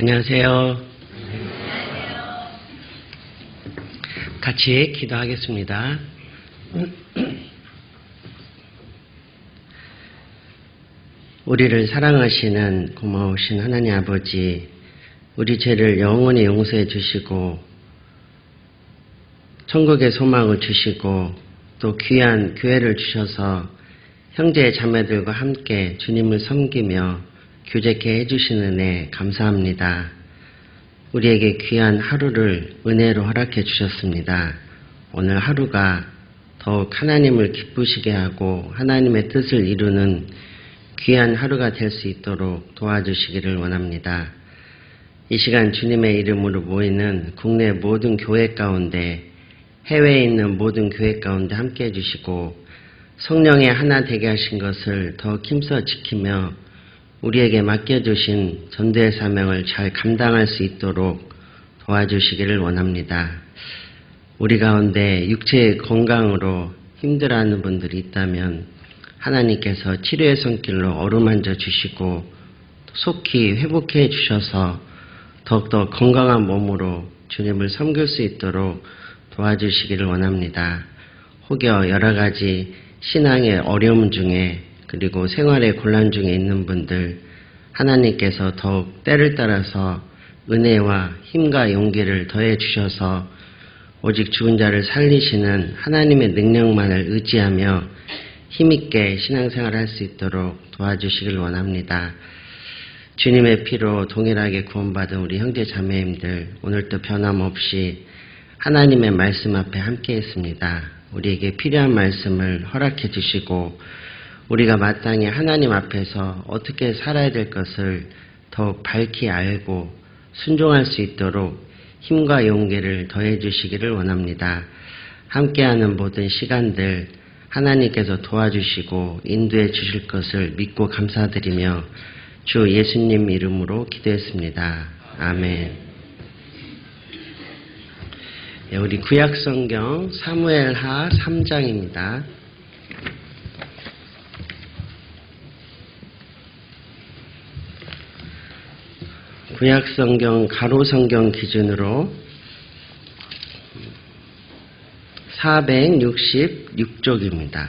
안녕하세요. 같이 기도하겠습니다. 우리를 사랑하시는 고마우신 하나님 아버지, 우리 죄를 영원히 용서해 주시고 천국의 소망을 주시고 또 귀한 교회를 주셔서 형제 자매들과 함께 주님을 섬기며 교제케 해주시는 은혜 감사합니다. 우리에게 귀한 하루를 은혜로 허락해 주셨습니다. 오늘 하루가 더욱 하나님을 기쁘시게 하고 하나님의 뜻을 이루는 귀한 하루가 될 수 있도록 도와주시기를 원합니다. 이 시간 주님의 이름으로 모이는 국내 모든 교회 가운데, 해외에 있는 모든 교회 가운데 함께 해주시고 성령의 하나 되게 하신 것을 더 힘써 지키며 우리에게 맡겨주신 전도의 사명을 잘 감당할 수 있도록 도와주시기를 원합니다. 우리 가운데 육체의 건강으로 힘들어하는 분들이 있다면 하나님께서 치료의 손길로 어루만져 주시고 속히 회복해 주셔서 더욱더 건강한 몸으로 주님을 섬길 수 있도록 도와주시기를 원합니다. 혹여 여러 가지 신앙의 어려움 중에 그리고 생활의 곤란 중에 있는 분들 하나님께서 더욱 때를 따라서 은혜와 힘과 용기를 더해 주셔서 오직 죽은 자를 살리시는 하나님의 능력만을 의지하며 힘있게 신앙생활을 할 수 있도록 도와주시길 원합니다. 주님의 피로 동일하게 구원받은 우리 형제 자매님들 오늘도 변함없이 하나님의 말씀 앞에 함께 했습니다. 우리에게 필요한 말씀을 허락해 주시고 우리가 마땅히 하나님 앞에서 어떻게 살아야 될 것을 더욱 밝히 알고 순종할 수 있도록 힘과 용기를 더해 주시기를 원합니다. 함께하는 모든 시간들 하나님께서 도와주시고 인도해 주실 것을 믿고 감사드리며 주 예수님 이름으로 기도했습니다. 아멘. 네, 우리 구약성경 사무엘하 3장입니다. 구약성경 가로성경 기준으로 466쪽입니다.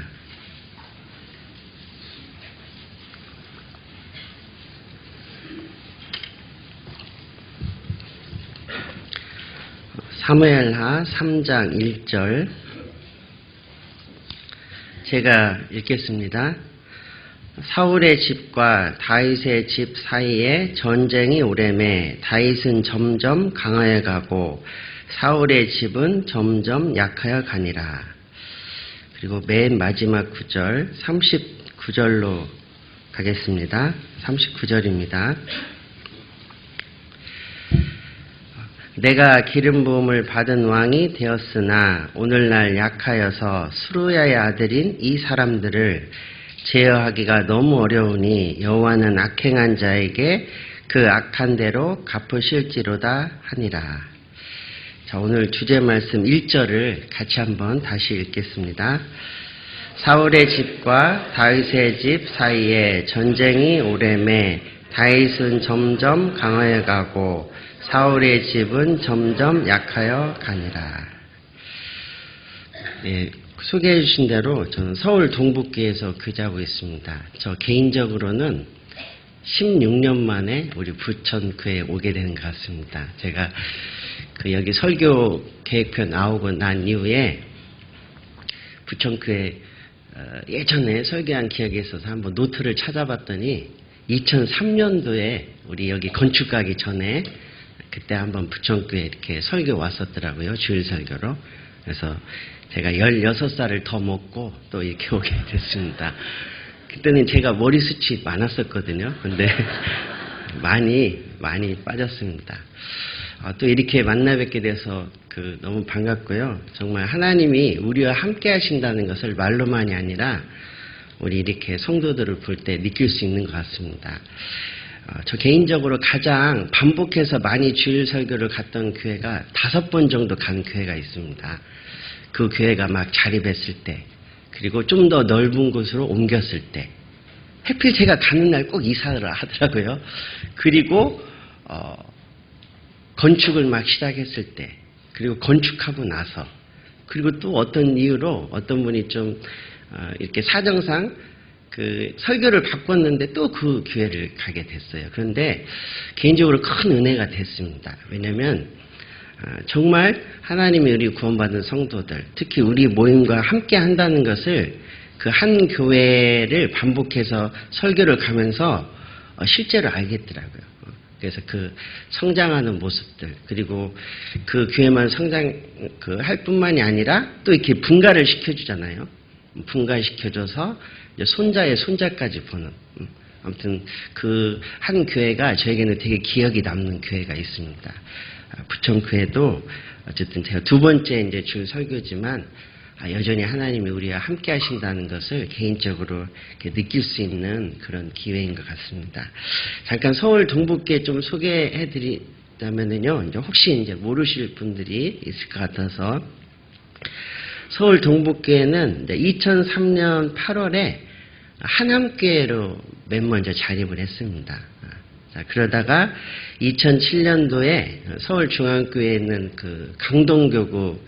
사무엘하 3장 1절 제가 읽겠습니다. 사울의 집과 다윗의 집 사이에 전쟁이 오래매 다윗은 점점 강하여 가고 사울의 집은 점점 약하여 가니라. 그리고 맨 마지막 구절 39절로 가겠습니다. 39절입니다. 내가 기름 부음을 받은 왕이 되었으나 오늘날 약하여서 수루야의 아들인 이 사람들을 제어하기가 너무 어려우니 여호와는 악행한 자에게 그 악한 대로 갚으실지로다 하니라. 자, 오늘 주제 말씀 1절을 같이 한번 다시 읽겠습니다. 사울의 집과 다윗의 집 사이에 전쟁이 오래매 다윗은 점점 강하여 가고 사울의 집은 점점 약하여 가니라. 네, 소개해 주신 대로 저는 서울 동북교에서 교제하고 있습니다. 저 개인적으로는 16년 만에 우리 부천교회에 오게 되는 것 같습니다. 제가 여기 설교 계획표 나오고 난 이후에 부천교회 예전에 설교한 기억이 있어서 한번 노트를 찾아봤더니 2003년도에 우리 여기 건축하기 전에 그때 한번 부천교회 이렇게 설교 왔었더라고요. 주일 설교로. 그래서 제가 16살을 더 먹고 또 이렇게 오게 됐습니다. 그때는 제가 머리숱이 많았었거든요. 근데 많이 빠졌습니다. 또 이렇게 만나 뵙게 돼서 너무 반갑고요. 정말 하나님이 우리와 함께 하신다는 것을 말로만이 아니라 우리 이렇게 성도들을 볼 때 느낄 수 있는 것 같습니다. 저 개인적으로 가장 반복해서 많이 주일 설교를 갔던 교회가 5번 정도 간 교회가 있습니다. 그 교회가 막 자립했을 때, 그리고 좀 더 넓은 곳으로 옮겼을 때, 하필 제가 가는 날 꼭 이사를 하더라고요. 그리고 건축을 막 시작했을 때, 그리고 건축하고 나서, 그리고 또 어떤 이유로 어떤 분이 좀 이렇게 사정상 설교를 바꿨는데 또 그 교회를 가게 됐어요. 그런데 개인적으로 큰 은혜가 됐습니다. 왜냐하면 정말 하나님이 우리 구원받은 성도들, 특히 우리 모임과 함께 한다는 것을 그 한 교회를 반복해서 설교를 가면서 실제로 알겠더라고요. 그래서 성장하는 모습들, 그리고 그 교회만 할 뿐만이 아니라 또 이렇게 분가를 시켜주잖아요. 분가시켜줘서 손자의 손자까지 보는. 아무튼 그 한 교회가 저에게는 되게 기억이 남는 교회가 있습니다. 부천교회도 어쨌든 제가 2번째 이제 주 설교지만 여전히 하나님이 우리와 함께 하신다는 것을 개인적으로 느낄 수 있는 그런 기회인 것 같습니다. 잠깐 서울 동북교회 좀 소개해 드리자면요. 이제 혹시 이제 모르실 분들이 있을 것 같아서 서울 동북교회는 2003년 8월에 한암교회로 맨 먼저 자립을 했습니다. 자, 그러다가 2007년도에 서울중앙교회에 있는 강동교구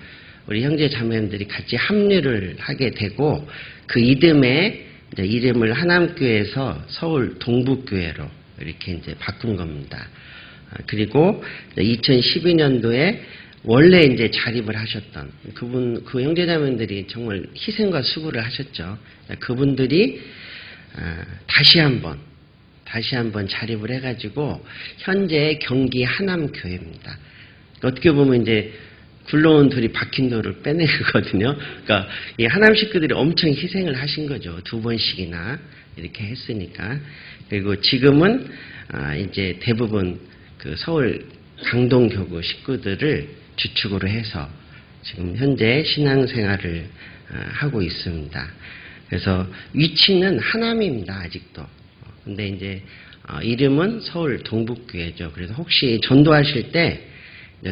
우리 형제 자매님들이 같이 합류를 하게 되고 그 이듬해 이제 이름을 하남교회에서 서울 동북교회로 이렇게 이제 바꾼 겁니다. 그리고 2012년도에 원래 이제 자립을 하셨던 그 형제자매들이 정말 희생과 수고를 하셨죠. 그분들이 다시 한번 자립을 해가지고 현재 경기 하남교회입니다. 어떻게 보면 이제 굴러온 돌이 박힌 돌을 빼내거든요. 그러니까 이 하남 식구들이 엄청 희생을 하신 거죠. 2번씩이나 이렇게 했으니까. 그리고 지금은 이제 대부분 그 서울 강동교구 식구들을 주축으로 해서 지금 현재 신앙생활을 하고 있습니다. 그래서 위치는 하남입니다. 아직도. 근데 이제 이름은 서울 동북교회죠. 그래서 혹시 전도하실 때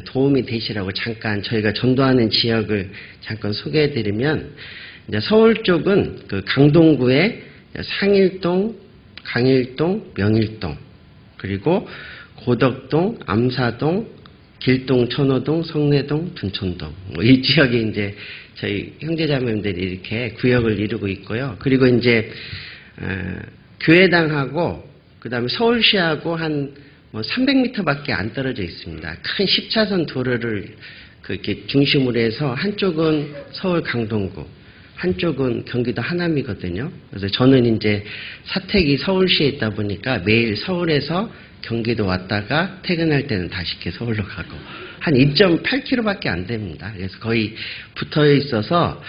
도움이 되시라고 잠깐 저희가 전도하는 지역을 잠깐 소개해드리면, 이제 서울 쪽은 그 강동구의 상일동, 강일동, 명일동, 그리고 고덕동, 암사동, 길동, 천호동, 성내동, 둔촌동, 이 지역에 이제 저희 형제자매들이 이렇게 구역을 이루고 있고요. 그리고 이제 교회당하고 그다음에 서울시하고 한 300m밖에 안 떨어져 있습니다. 큰 10차선 도로를 그렇게 중심으로 해서 한쪽은 서울 강동구, 한쪽은 경기도 하남이거든요. 그래서 저는 이제 사택이 서울시에 있다 보니까 매일 서울에서 경기도 왔다가 퇴근할 때는 다시 이렇게 서울로 가고 한 2.8km밖에 안 됩니다. 그래서 거의 붙어 있어서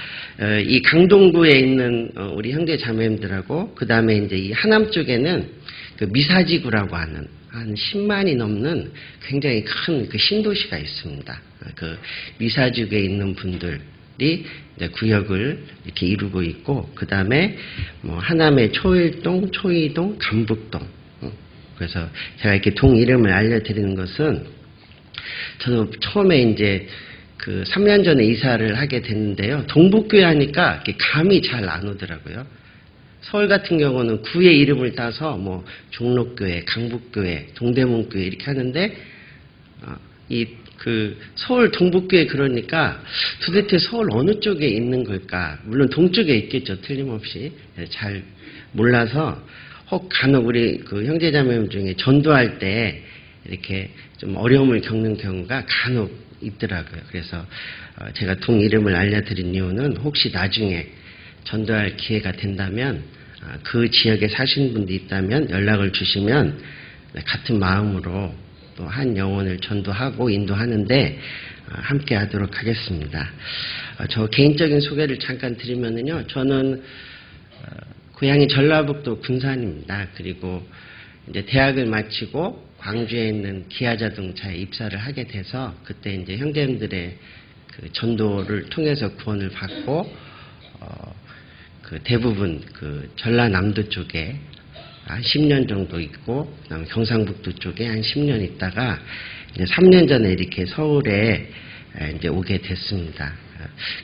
이 강동구에 있는 우리 형제 자매님들하고 그 다음에 이제 이 하남 쪽에는 그 미사지구라고 하는 한 10만이 넘는 굉장히 큰 그 신도시가 있습니다. 그 미사지구에 있는 분들이 이제 구역을 이렇게 이루고 있고, 그 다음에 뭐 하남의 초일동, 초이동, 감북동. 그래서 제가 이렇게 동 이름을 알려드리는 것은, 저도 처음에 이제 그 3년 전에 이사를 하게 됐는데요. 동북교회 하니까 이렇게 감이 잘 안 오더라고요. 서울 같은 경우는 구의 이름을 따서 뭐 종로교회, 강북교회, 동대문교회 이렇게 하는데, 이 그 서울 동북교회 그러니까 도대체 서울 어느 쪽에 있는 걸까? 물론 동쪽에 있겠죠. 틀림없이. 잘 몰라서 혹 간혹 우리 그 형제자매 중에 전도할 때 이렇게 좀 어려움을 겪는 경우가 간혹 있더라고요. 그래서 제가 동 이름을 알려드린 이유는 혹시 나중에 전도할 기회가 된다면 그 지역에 사시는 분들이 있다면 연락을 주시면 같은 마음으로 또 한 영혼을 전도하고 인도하는데 함께 하도록 하겠습니다. 저 개인적인 소개를 잠깐 드리면은요, 저는 고향이 전라북도 군산입니다. 그리고 이제 대학을 마치고 광주에 있는 기아자동차에 입사를 하게 돼서 그때 이제 형제님들의 그 전도를 통해서 구원을 받고 그 대부분 그 전라남도 쪽에 한 10년 정도 있고, 그다음에 경상북도 쪽에 한 10년 있다가 이제 3년 전에 이렇게 서울에 이제 오게 됐습니다.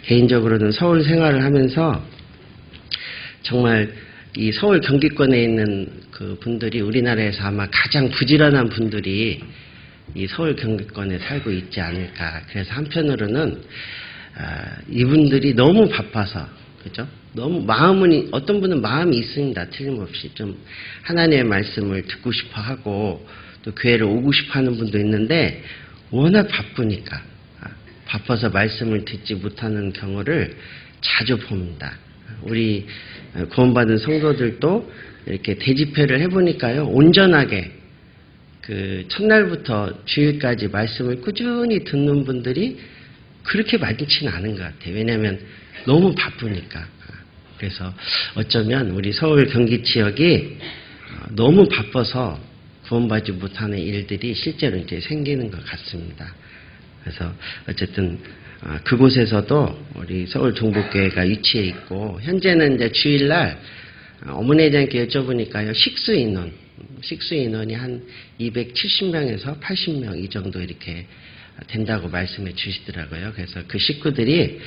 개인적으로는 서울 생활을 하면서 정말 이 서울 경기권에 있는 그 분들이 우리나라에서 아마 가장 부지런한 분들이 이 서울 경기권에 살고 있지 않을까. 그래서 한편으로는 이분들이 너무 바빠서, 그죠? 너무 마음은, 어떤 분은 마음이 있습니다. 틀림없이 좀 하나님의 말씀을 듣고 싶어 하고 또 교회를 오고 싶어 하는 분도 있는데, 워낙 바쁘니까 바빠서 말씀을 듣지 못하는 경우를 자주 봅니다. 우리 구원받은 성도들도 이렇게 대집회를 해보니까요, 온전하게 그 첫날부터 주일까지 말씀을 꾸준히 듣는 분들이 그렇게 많지는 않은 것 같아요. 왜냐하면 너무 바쁘니까. 그래서 어쩌면 우리 서울 경기 지역이 너무 바빠서 구원받지 못하는 일들이 실제로 이제 생기는 것 같습니다. 그래서 어쨌든 그곳에서도 우리 서울 동북교회가 위치해 있고, 현재는 이제 주일날 어머니장께 여쭤보니까요, 식수 인원이 한 270명에서 80명 이 정도 이렇게 된다고 말씀해 주시더라고요. 그래서 그 식구들이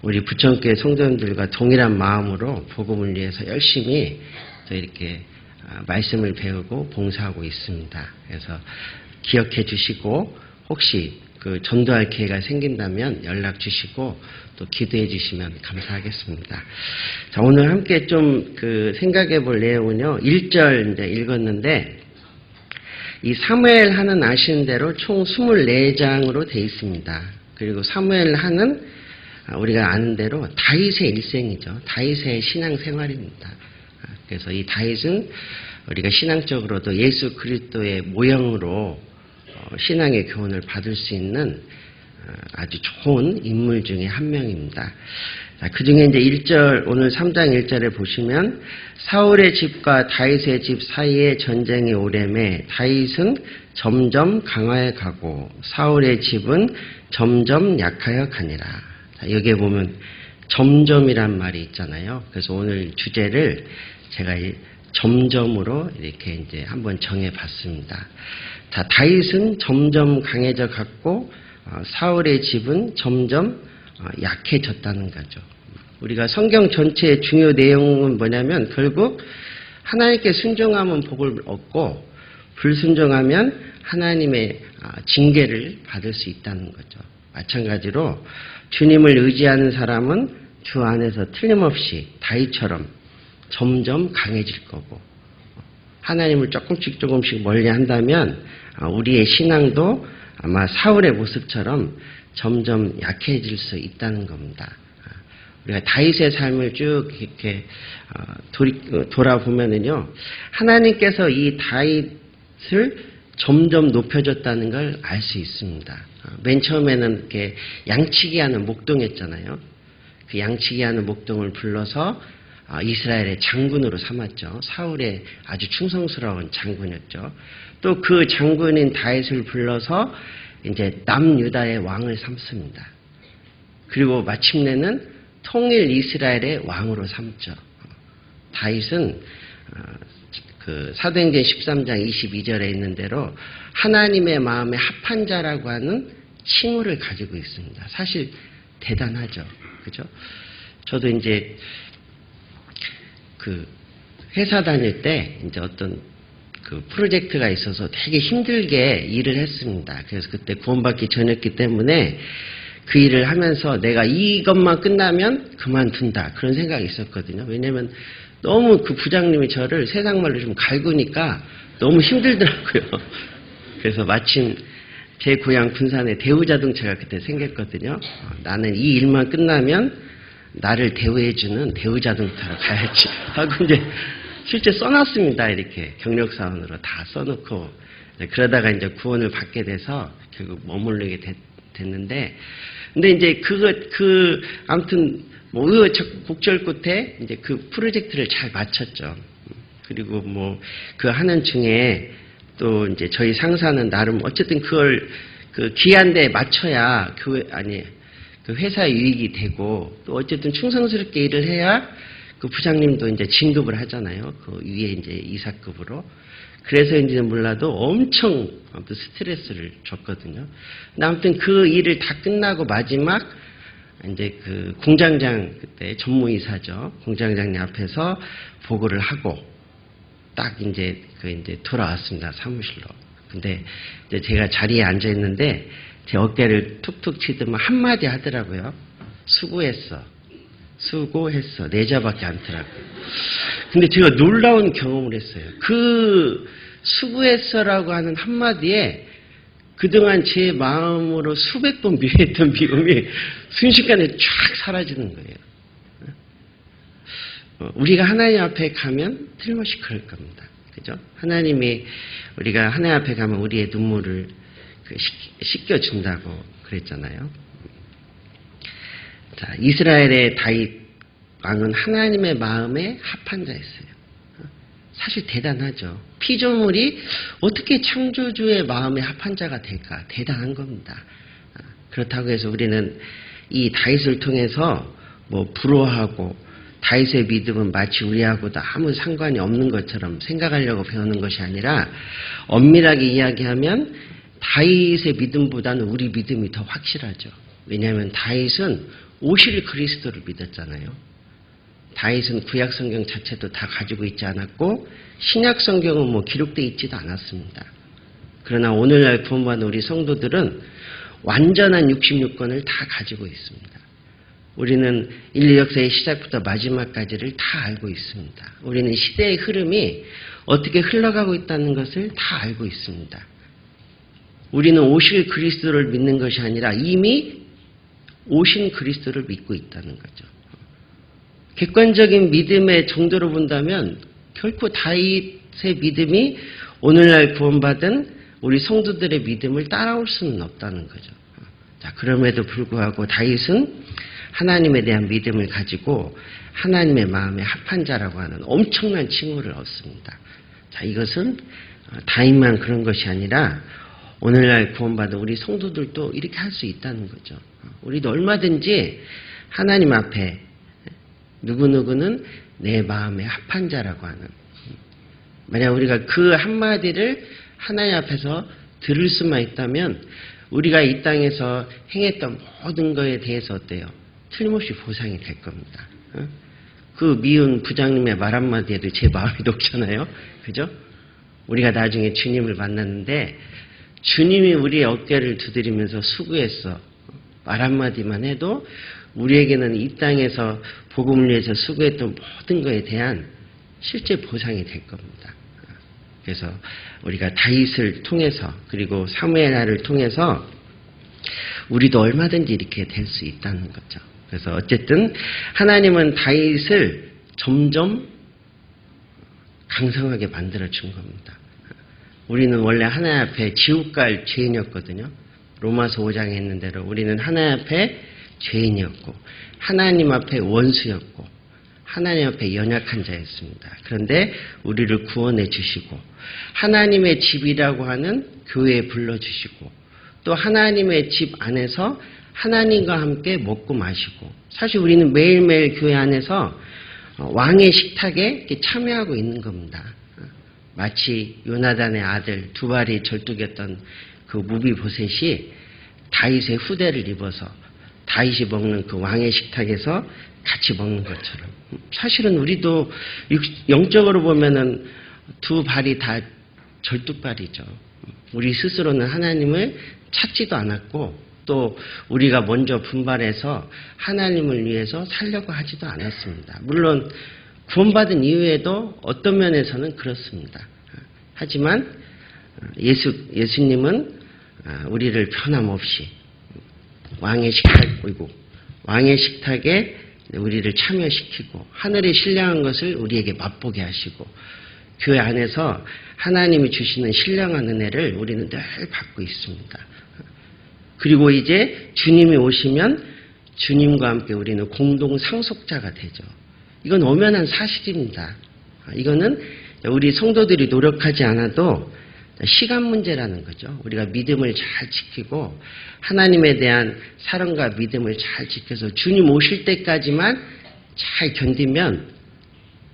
우리 부천교회 성도님들과 동일한 마음으로 복음을 위해서 열심히 또 이렇게 말씀을 배우고 봉사하고 있습니다. 그래서 기억해 주시고, 혹시 그 전도할 기회가 생긴다면 연락 주시고 또 기도해 주시면 감사하겠습니다. 자, 오늘 함께 좀 그 생각해 볼 내용은요. 1절 이제 읽었는데 이 사무엘 하는 아시는 대로 총 24장으로 되어 있습니다. 그리고 사무엘 하는 우리가 아는 대로 다윗의 일생이죠. 다윗의 신앙생활입니다. 그래서 이 다윗은 우리가 신앙적으로도 예수 그리스도의 모형으로 신앙의 교훈을 받을 수 있는 아주 좋은 인물 중에 한 명입니다. 그 중에 이제 1절, 오늘 3장 1절에 보시면 사울의 집과 다윗의 집 사이에 전쟁이 오래매 다윗은 점점 강하여 가고 사울의 집은 점점 약하여 가니라. 여기에 보면 점점이란 말이 있잖아요. 그래서 오늘 주제를 제가 점점으로 이렇게 이제 한번 정해 봤습니다. 자, 다윗은 점점 강해져 갔고 사울의 집은 점점 약해졌다는 거죠. 우리가 성경 전체의 중요 내용은 뭐냐면 결국 하나님께 순종하면 복을 얻고 불순종하면 하나님의 징계를 받을 수 있다는 거죠. 마찬가지로 주님을 의지하는 사람은 주 안에서 틀림없이 다윗처럼 점점 강해질 거고 하나님을 조금씩 멀리 한다면 우리의 신앙도 아마 사울의 모습처럼 점점 약해질 수 있다는 겁니다. 우리가 다윗의 삶을 쭉 이렇게 돌아보면은요, 하나님께서 이 다윗을 점점 높여줬다는 걸 알 수 있습니다. 맨 처음에는 이렇게 양치기 하는 목동했잖아요. 그 양치기 하는 목동을 불러서 이스라엘의 장군으로 삼았죠. 사울의 아주 충성스러운 장군이었죠. 또 그 장군인 다윗을 불러서 이제 남유다의 왕을 삼습니다. 그리고 마침내는 통일 이스라엘의 왕으로 삼죠. 다윗은 그 사도행전 13장 22절에 있는 대로 하나님의 마음에 합한 자라고 하는 칭호를 가지고 있습니다. 사실 대단하죠. 그죠? 저도 이제 그 회사 다닐 때 이제 어떤 그 프로젝트가 있어서 되게 힘들게 일을 했습니다. 그래서 그때 구원받기 전이었기 때문에 그 일을 하면서 내가 이것만 끝나면 그만둔다. 그런 생각이 있었거든요. 왜냐면 너무 그 부장님이 저를 세상 말로 좀 갈구니까 너무 힘들더라고요. 그래서 마침 제 고향 군산에 대우자동차가 그때 생겼거든요. 나는 이 일만 끝나면 나를 대우해주는 대우자동차로 가야지 하고 이제 실제 써놨습니다. 이렇게 경력사원으로 다 써놓고 그러다가 이제 구원을 받게 돼서 결국 머무르게 됐는데 근데 이제 아무튼 뭐 우여곡절 끝에 이제 그 프로젝트를 잘 마쳤죠. 그리고 뭐 그 하는 중에 또 이제 저희 상사는 나름 어쨌든 그걸 그 기한대에 맞춰야 그 회사 유익이 되고 또 어쨌든 충성스럽게 일을 해야 그 부장님도 이제 진급을 하잖아요. 그 위에 이제 이사급으로. 그래서 이제 몰라도 엄청 아무튼 스트레스를 줬거든요. 근데 아무튼 그 일을 다 끝나고 마지막 이제 그 공장장 그때 전무이사죠. 공장장님 앞에서 보고를 하고 딱 이제 돌아왔습니다. 사무실로. 근데 이제 제가 자리에 앉아 있는데 제 어깨를 툭툭 치더만 한마디 하더라고요. 수고했어. 네 자밖에 안 더라고요. 근데 제가 놀라운 경험을 했어요. 그 수고했어라고 하는 한마디에 그동안 제 마음으로 수백 번 미워했던 미움이 순식간에 쫙 사라지는 거예요. 우리가 하나님 앞에 가면 틀림없이 그럴 겁니다. 그죠? 우리가 하나님 앞에 가면 우리의 눈물을 씻겨준다고 그랬잖아요. 자, 이스라엘의 다윗 왕은 하나님의 마음에 합한 자였어요. 사실 대단하죠. 피조물이 어떻게 창조주의 마음에 합한 자가 될까? 대단한 겁니다. 그렇다고 해서 우리는 이 다윗을 통해서 뭐 부러워하고 다윗의 믿음은 마치 우리하고도 아무 상관이 없는 것처럼 생각하려고 배우는 것이 아니라 엄밀하게 이야기하면 다윗의 믿음보다는 우리 믿음이 더 확실하죠. 왜냐하면 다윗은 오실 그리스도를 믿었잖아요. 다윗은 구약 성경 자체도 다 가지고 있지 않았고 신약 성경은 뭐 기록되어 있지도 않았습니다. 그러나 오늘날 구원받은 우리 성도들은 완전한 66권을 다 가지고 있습니다. 우리는 인류 역사의 시작부터 마지막까지를 다 알고 있습니다. 우리는 시대의 흐름이 어떻게 흘러가고 있다는 것을 다 알고 있습니다. 우리는 오실 그리스도를 믿는 것이 아니라 이미 오신 그리스도를 믿고 있다는 거죠. 객관적인 믿음의 정도로 본다면 결코 다윗의 믿음이 오늘날 구원받은 우리 성도들의 믿음을 따라올 수는 없다는 거죠. 자, 그럼에도 불구하고 다윗은 하나님에 대한 믿음을 가지고 하나님의 마음에 합한 자라고 하는 엄청난 칭호를 얻습니다. 자, 이것은 다윗만 그런 것이 아니라 오늘날 구원받은 우리 성도들도 이렇게 할 수 있다는 거죠. 우리도 얼마든지 하나님 앞에 누구누구는 내 마음에 합한 자라고 하는, 만약 우리가 그 한마디를 하나님 앞에서 들을 수만 있다면 우리가 이 땅에서 행했던 모든 것에 대해서 어때요? 틀림없이 보상이 될 겁니다. 그 미운 부장님의 말 한마디에도 제 마음이 녹잖아요. 그죠? 우리가 나중에 주님을 만났는데 주님이 우리의 어깨를 두드리면서 수고했어. 말 한마디만 해도 우리에게는 이 땅에서 복음을 위해서 수고했던 모든 것에 대한 실제 보상이 될 겁니다. 그래서 우리가 다윗을 통해서 그리고 사무엘을 통해서 우리도 얼마든지 이렇게 될 수 있다는 거죠. 그래서 어쨌든 하나님은 다윗을 점점 강성하게 만들어 준 겁니다. 우리는 원래 하나님 앞에 지옥 갈 죄인이었거든요. 로마서 5장에 있는 대로 우리는 하나님 앞에 죄인이었고 하나님 앞에 원수였고 하나님 앞에 연약한 자였습니다. 그런데 우리를 구원해 주시고 하나님의 집이라고 하는 교회에 불러주시고 또 하나님의 집 안에서 하나님과 함께 먹고 마시고, 사실 우리는 매일매일 교회 안에서 왕의 식탁에 참여하고 있는 겁니다. 마치 요나단의 아들 두 발이 절뚝였던 그 무비보셋이 다윗의 후대를 입어서 다윗이 먹는 그 왕의 식탁에서 같이 먹는 것처럼, 사실은 우리도 영적으로 보면은 두 발이 다 절뚝발이죠. 우리 스스로는 하나님을 찾지도 않았고 또 우리가 먼저 분발해서 하나님을 위해서 살려고 하지도 않았습니다. 물론 구원받은 이후에도 어떤 면에서는 그렇습니다. 하지만 예수님은 우리를 변함없이 왕의 식탁에 우리를 참여시키고 하늘에 신령한 것을 우리에게 맛보게 하시고 교회 안에서 하나님이 주시는 신령한 은혜를 우리는 늘 받고 있습니다. 그리고 이제 주님이 오시면 주님과 함께 우리는 공동 상속자가 되죠. 이건 엄연한 사실입니다. 이거는 우리 성도들이 노력하지 않아도 시간 문제라는 거죠. 우리가 믿음을 잘 지키고 하나님에 대한 사랑과 믿음을 잘 지켜서 주님 오실 때까지만 잘 견디면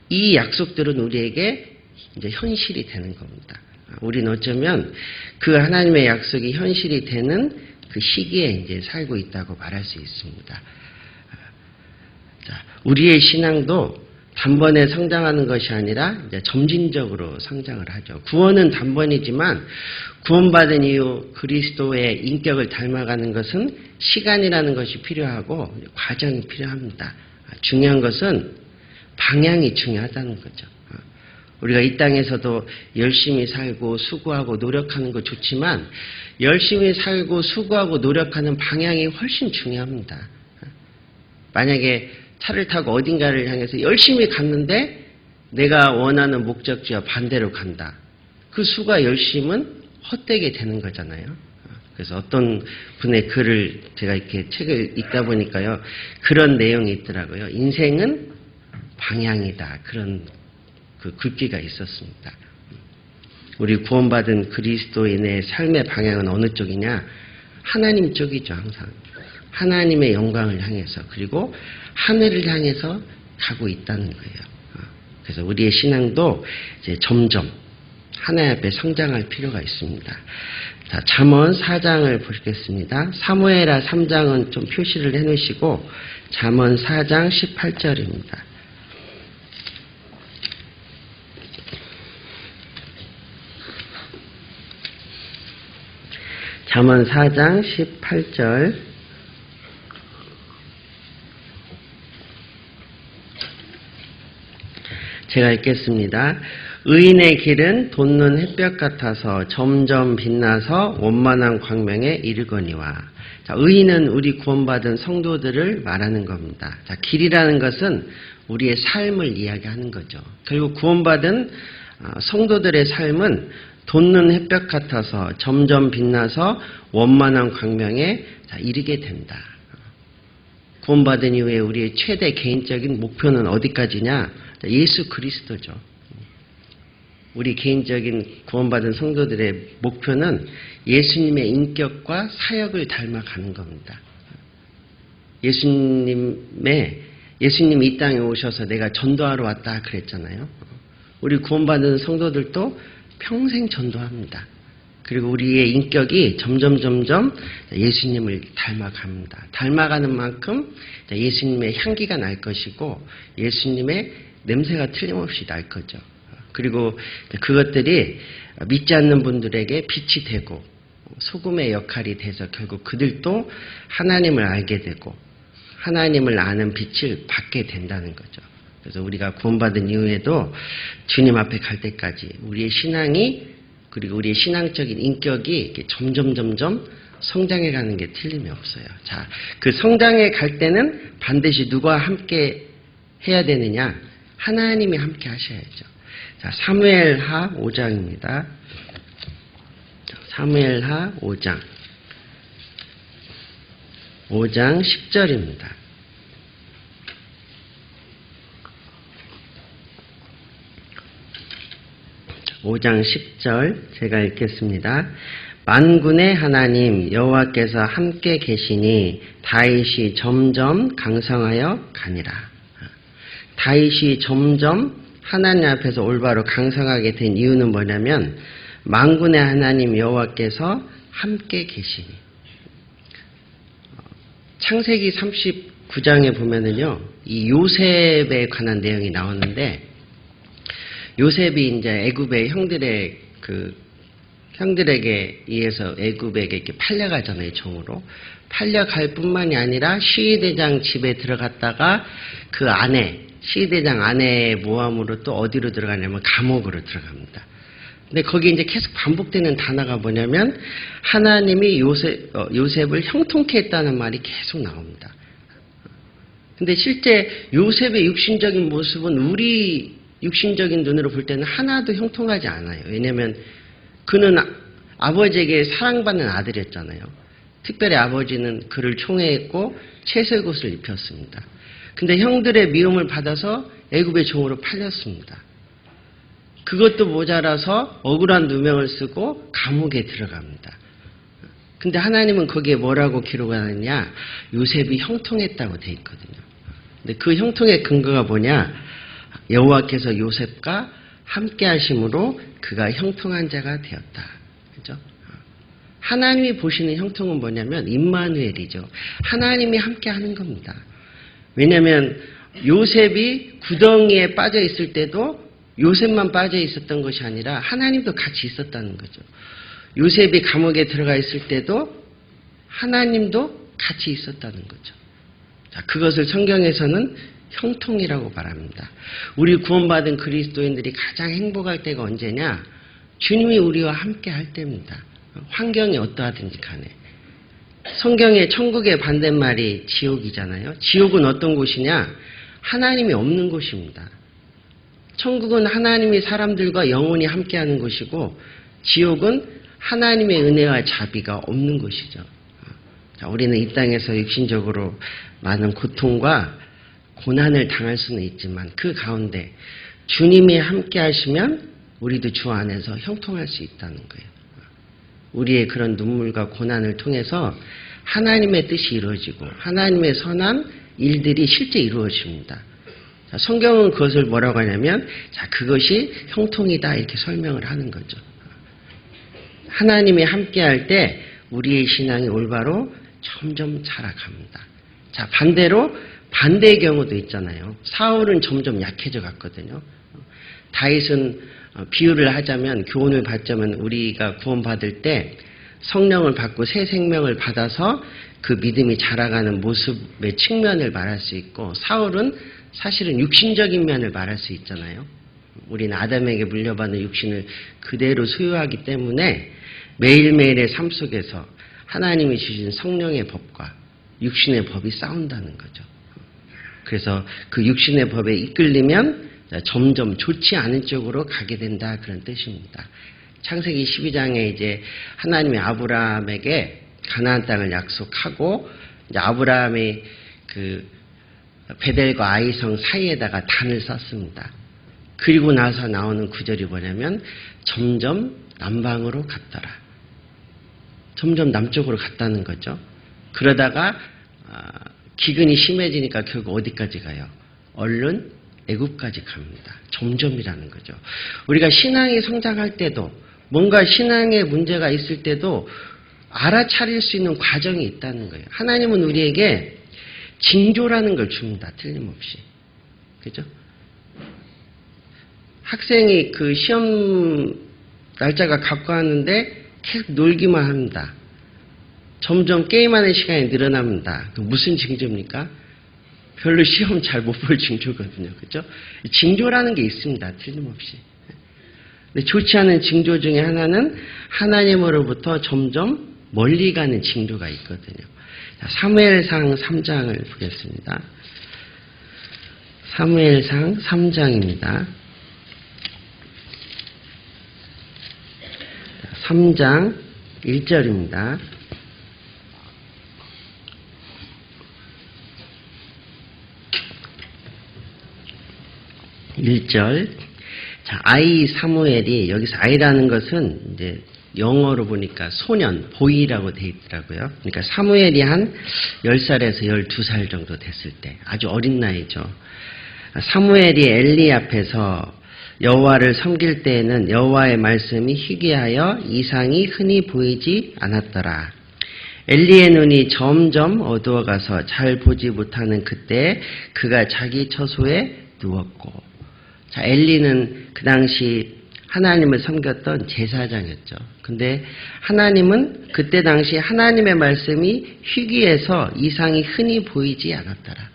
이 약속들은 우리에게 이제 현실이 되는 겁니다. 우리는 어쩌면 그 하나님의 약속이 현실이 되는 그 시기에 이제 살고 있다고 말할 수 있습니다. 자, 우리의 신앙도 단번에 성장하는 것이 아니라 이제 점진적으로 성장을 하죠. 구원은 단번이지만 구원받은 이후 그리스도의 인격을 닮아가는 것은 시간이라는 것이 필요하고 과정이 필요합니다. 중요한 것은 방향이 중요하다는 거죠. 우리가 이 땅에서도 열심히 살고 수고하고 노력하는 거 좋지만 열심히 살고 수고하고 노력하는 방향이 훨씬 중요합니다. 만약에 차를 타고 어딘가를 향해서 열심히 갔는데 내가 원하는 목적지와 반대로 간다. 그 수고와 열심은 헛되게 되는 거잖아요. 그래서 어떤 분의 글을 제가 이렇게 책을 읽다 보니까요. 그런 내용이 있더라고요. 인생은 방향이다. 그런 그 글귀가 있었습니다. 우리 구원받은 그리스도인의 삶의 방향은 어느 쪽이냐? 하나님 쪽이죠, 항상. 하나님의 영광을 향해서, 그리고 하늘을 향해서 가고 있다는 거예요. 그래서 우리의 신앙도 이제 점점 하나님 앞에 성장할 필요가 있습니다. 자, 잠언 4장을 보시겠습니다. 사무엘하 3장은 좀 표시를 해 놓으시고 잠언 4장 18절입니다. 잠언 4장 18절. 제가 읽겠습니다. 의인의 길은 돋는 햇볕 같아서 점점 빛나서 원만한 광명에 이르거니와. 자, 의인은 우리 구원받은 성도들을 말하는 겁니다. 자, 길이라는 것은 우리의 삶을 이야기하는 거죠. 결국 구원받은 성도들의 삶은 돋는 햇볕 같아서 점점 빛나서 원만한 광명에 이르게 된다. 구원받은 이후에 우리의 최대 개인적인 목표는 어디까지냐? 예수 그리스도죠. 우리 개인적인 구원받은 성도들의 목표는 예수님의 인격과 사역을 닮아가는 겁니다. 예수님 이 땅에 오셔서 내가 전도하러 왔다 그랬잖아요. 우리 구원받은 성도들도 평생 전도합니다. 그리고 우리의 인격이 점점 예수님을 닮아갑니다. 닮아가는 만큼 예수님의 향기가 날 것이고 예수님의 냄새가 틀림없이 날 거죠. 그리고 그것들이 믿지 않는 분들에게 빛이 되고 소금의 역할이 돼서 결국 그들도 하나님을 알게 되고 하나님을 아는 빛을 받게 된다는 거죠. 그래서 우리가 구원받은 이후에도 주님 앞에 갈 때까지 우리의 신앙이 그리고 우리의 신앙적인 인격이 이렇게 점점 성장해 가는 게 틀림이 없어요. 자, 그 성장해 갈 때는 반드시 누가 함께 해야 되느냐? 하나님이 함께 하셔야죠. 자, 사무엘하 5장입니다. 사무엘하 5장 10절입니다. 5장 10절 제가 읽겠습니다. 만군의 하나님 여호와께서 함께 계시니 다윗이 점점 강성하여 가니라. 다윗이 점점 하나님 앞에서 올바로 강성하게 된 이유는 뭐냐면 만군의 하나님 여호와께서 함께 계시니. 창세기 39장에 보면은요, 이 요셉에 관한 내용이 나오는데 요셉이 이제 애굽의 형들에게 의해서 애굽에게 이렇게 팔려가잖아요, 종으로. 팔려갈 뿐만이 아니라 시위대장 집에 들어갔다가 그 아내, 시위대장 아내의 모함으로 또 어디로 들어가냐면 감옥으로 들어갑니다. 근데 거기 이제 계속 반복되는 단어가 뭐냐면 하나님이 요셉을 형통케 했다는 말이 계속 나옵니다. 근데 실제 요셉의 육신적인 모습은 우리 육신적인 눈으로 볼 때는 하나도 형통하지 않아요. 왜냐하면 그는 아버지에게 사랑받는 아들이었잖아요. 특별히 아버지는 그를 총애했고 채색옷을 입혔습니다. 근데 형들의 미움을 받아서 애굽의 종으로 팔렸습니다. 그것도 모자라서 억울한 누명을 쓰고 감옥에 들어갑니다. 근데 하나님은 거기에 뭐라고 기록하느냐? 요셉이 형통했다고 돼 있거든요. 근데 그 형통의 근거가 뭐냐? 여호와께서 요셉과 함께 하심으로 그가 형통한 자가 되었다. 그죠? 하나님이 보시는 형통은 뭐냐면 임마누엘이죠. 하나님이 함께 하는 겁니다. 왜냐하면 요셉이 구덩이에 빠져 있을 때도 요셉만 빠져 있었던 것이 아니라 하나님도 같이 있었다는 거죠. 요셉이 감옥에 들어가 있을 때도 하나님도 같이 있었다는 거죠. 자, 그것을 성경에서는 형통이라고 말합니다. 우리 구원받은 그리스도인들이 가장 행복할 때가 언제냐? 주님이 우리와 함께 할 때입니다. 환경이 어떠하든지 간에. 성경의 천국의 반대말이 지옥이잖아요. 지옥은 어떤 곳이냐? 하나님이 없는 곳입니다. 천국은 하나님이 사람들과 영원히 함께하는 곳이고 지옥은 하나님의 은혜와 자비가 없는 곳이죠. 자, 우리는 이 땅에서 육신적으로 많은 고통과 고난을 당할 수는 있지만 그 가운데 주님이 함께 하시면 우리도 주 안에서 형통할 수 있다는 거예요. 우리의 그런 눈물과 고난을 통해서 하나님의 뜻이 이루어지고 하나님의 선한 일들이 실제 이루어집니다. 자, 성경은 그것을 뭐라고 하냐면 자, 그것이 형통이다 이렇게 설명을 하는 거죠. 하나님이 함께할 때 우리의 신앙이 올바로 점점 자라갑니다. 자, 반대로 반대의 경우도 있잖아요. 사울은 점점 약해져 갔거든요. 다윗은 비유를 하자면 교훈을 받자면 우리가 구원받을 때 성령을 받고 새 생명을 받아서 그 믿음이 자라가는 모습의 측면을 말할 수 있고, 사울은 사실은 육신적인 면을 말할 수 있잖아요. 우리는 아담에게 물려받은 육신을 그대로 소유하기 때문에 매일매일의 삶 속에서 하나님이 주신 성령의 법과 육신의 법이 싸운다는 거죠. 그래서 그 육신의 법에 이끌리면 점점 좋지 않은 쪽으로 가게 된다, 그런 뜻입니다. 창세기 12장에 이제 하나님이 아브라함에게 가나안 땅을 약속하고, 이제 아브라함이 그 베델과 아이성 사이에다가 단을 썼습니다. 그리고 나서 나오는 구절이 뭐냐면 점점 남방으로 갔더라. 점점 남쪽으로 갔다는 거죠. 그러다가 기근이 심해지니까 결국 어디까지 가요? 얼른 애굽까지 갑니다. 점점이라는 거죠. 우리가 신앙이 성장할 때도, 뭔가 신앙에 문제가 있을 때도 알아차릴 수 있는 과정이 있다는 거예요. 하나님은 우리에게 징조라는 걸 줍니다. 틀림없이. 그죠? 학생이 그 시험 날짜가 가까웠는데 계속 놀기만 합니다. 점점 게임하는 시간이 늘어납니다. 무슨 징조입니까? 별로 시험 잘 못 볼 징조거든요. 그죠? 징조라는 게 있습니다. 틀림없이. 근데 좋지 않은 징조 중에 하나는 하나님으로부터 점점 멀리 가는 징조가 있거든요. 사무엘상 3장을 보겠습니다. 사무엘상 3장입니다. 3장 1절입니다. 자, 아이 사무엘이, 여기서 아이라는 것은 이제 영어로 보니까 소년, 보이라고 돼 있더라고요. 그러니까 사무엘이 한 10살에서 12살 정도 됐을 때, 아주 어린 나이죠. 사무엘이 엘리 앞에서 여호와를 섬길 때에는 여호와의 말씀이 희귀하여 이상이 흔히 보이지 않았더라. 엘리의 눈이 점점 어두워가서 잘 보지 못하는 그때 그가 자기 처소에 누웠고, 자, 엘리는 그 당시 하나님을 섬겼던 제사장이었죠. 근데 하나님은 그때 당시 하나님의 말씀이 희귀해서 이상이 흔히 보이지 않았더라.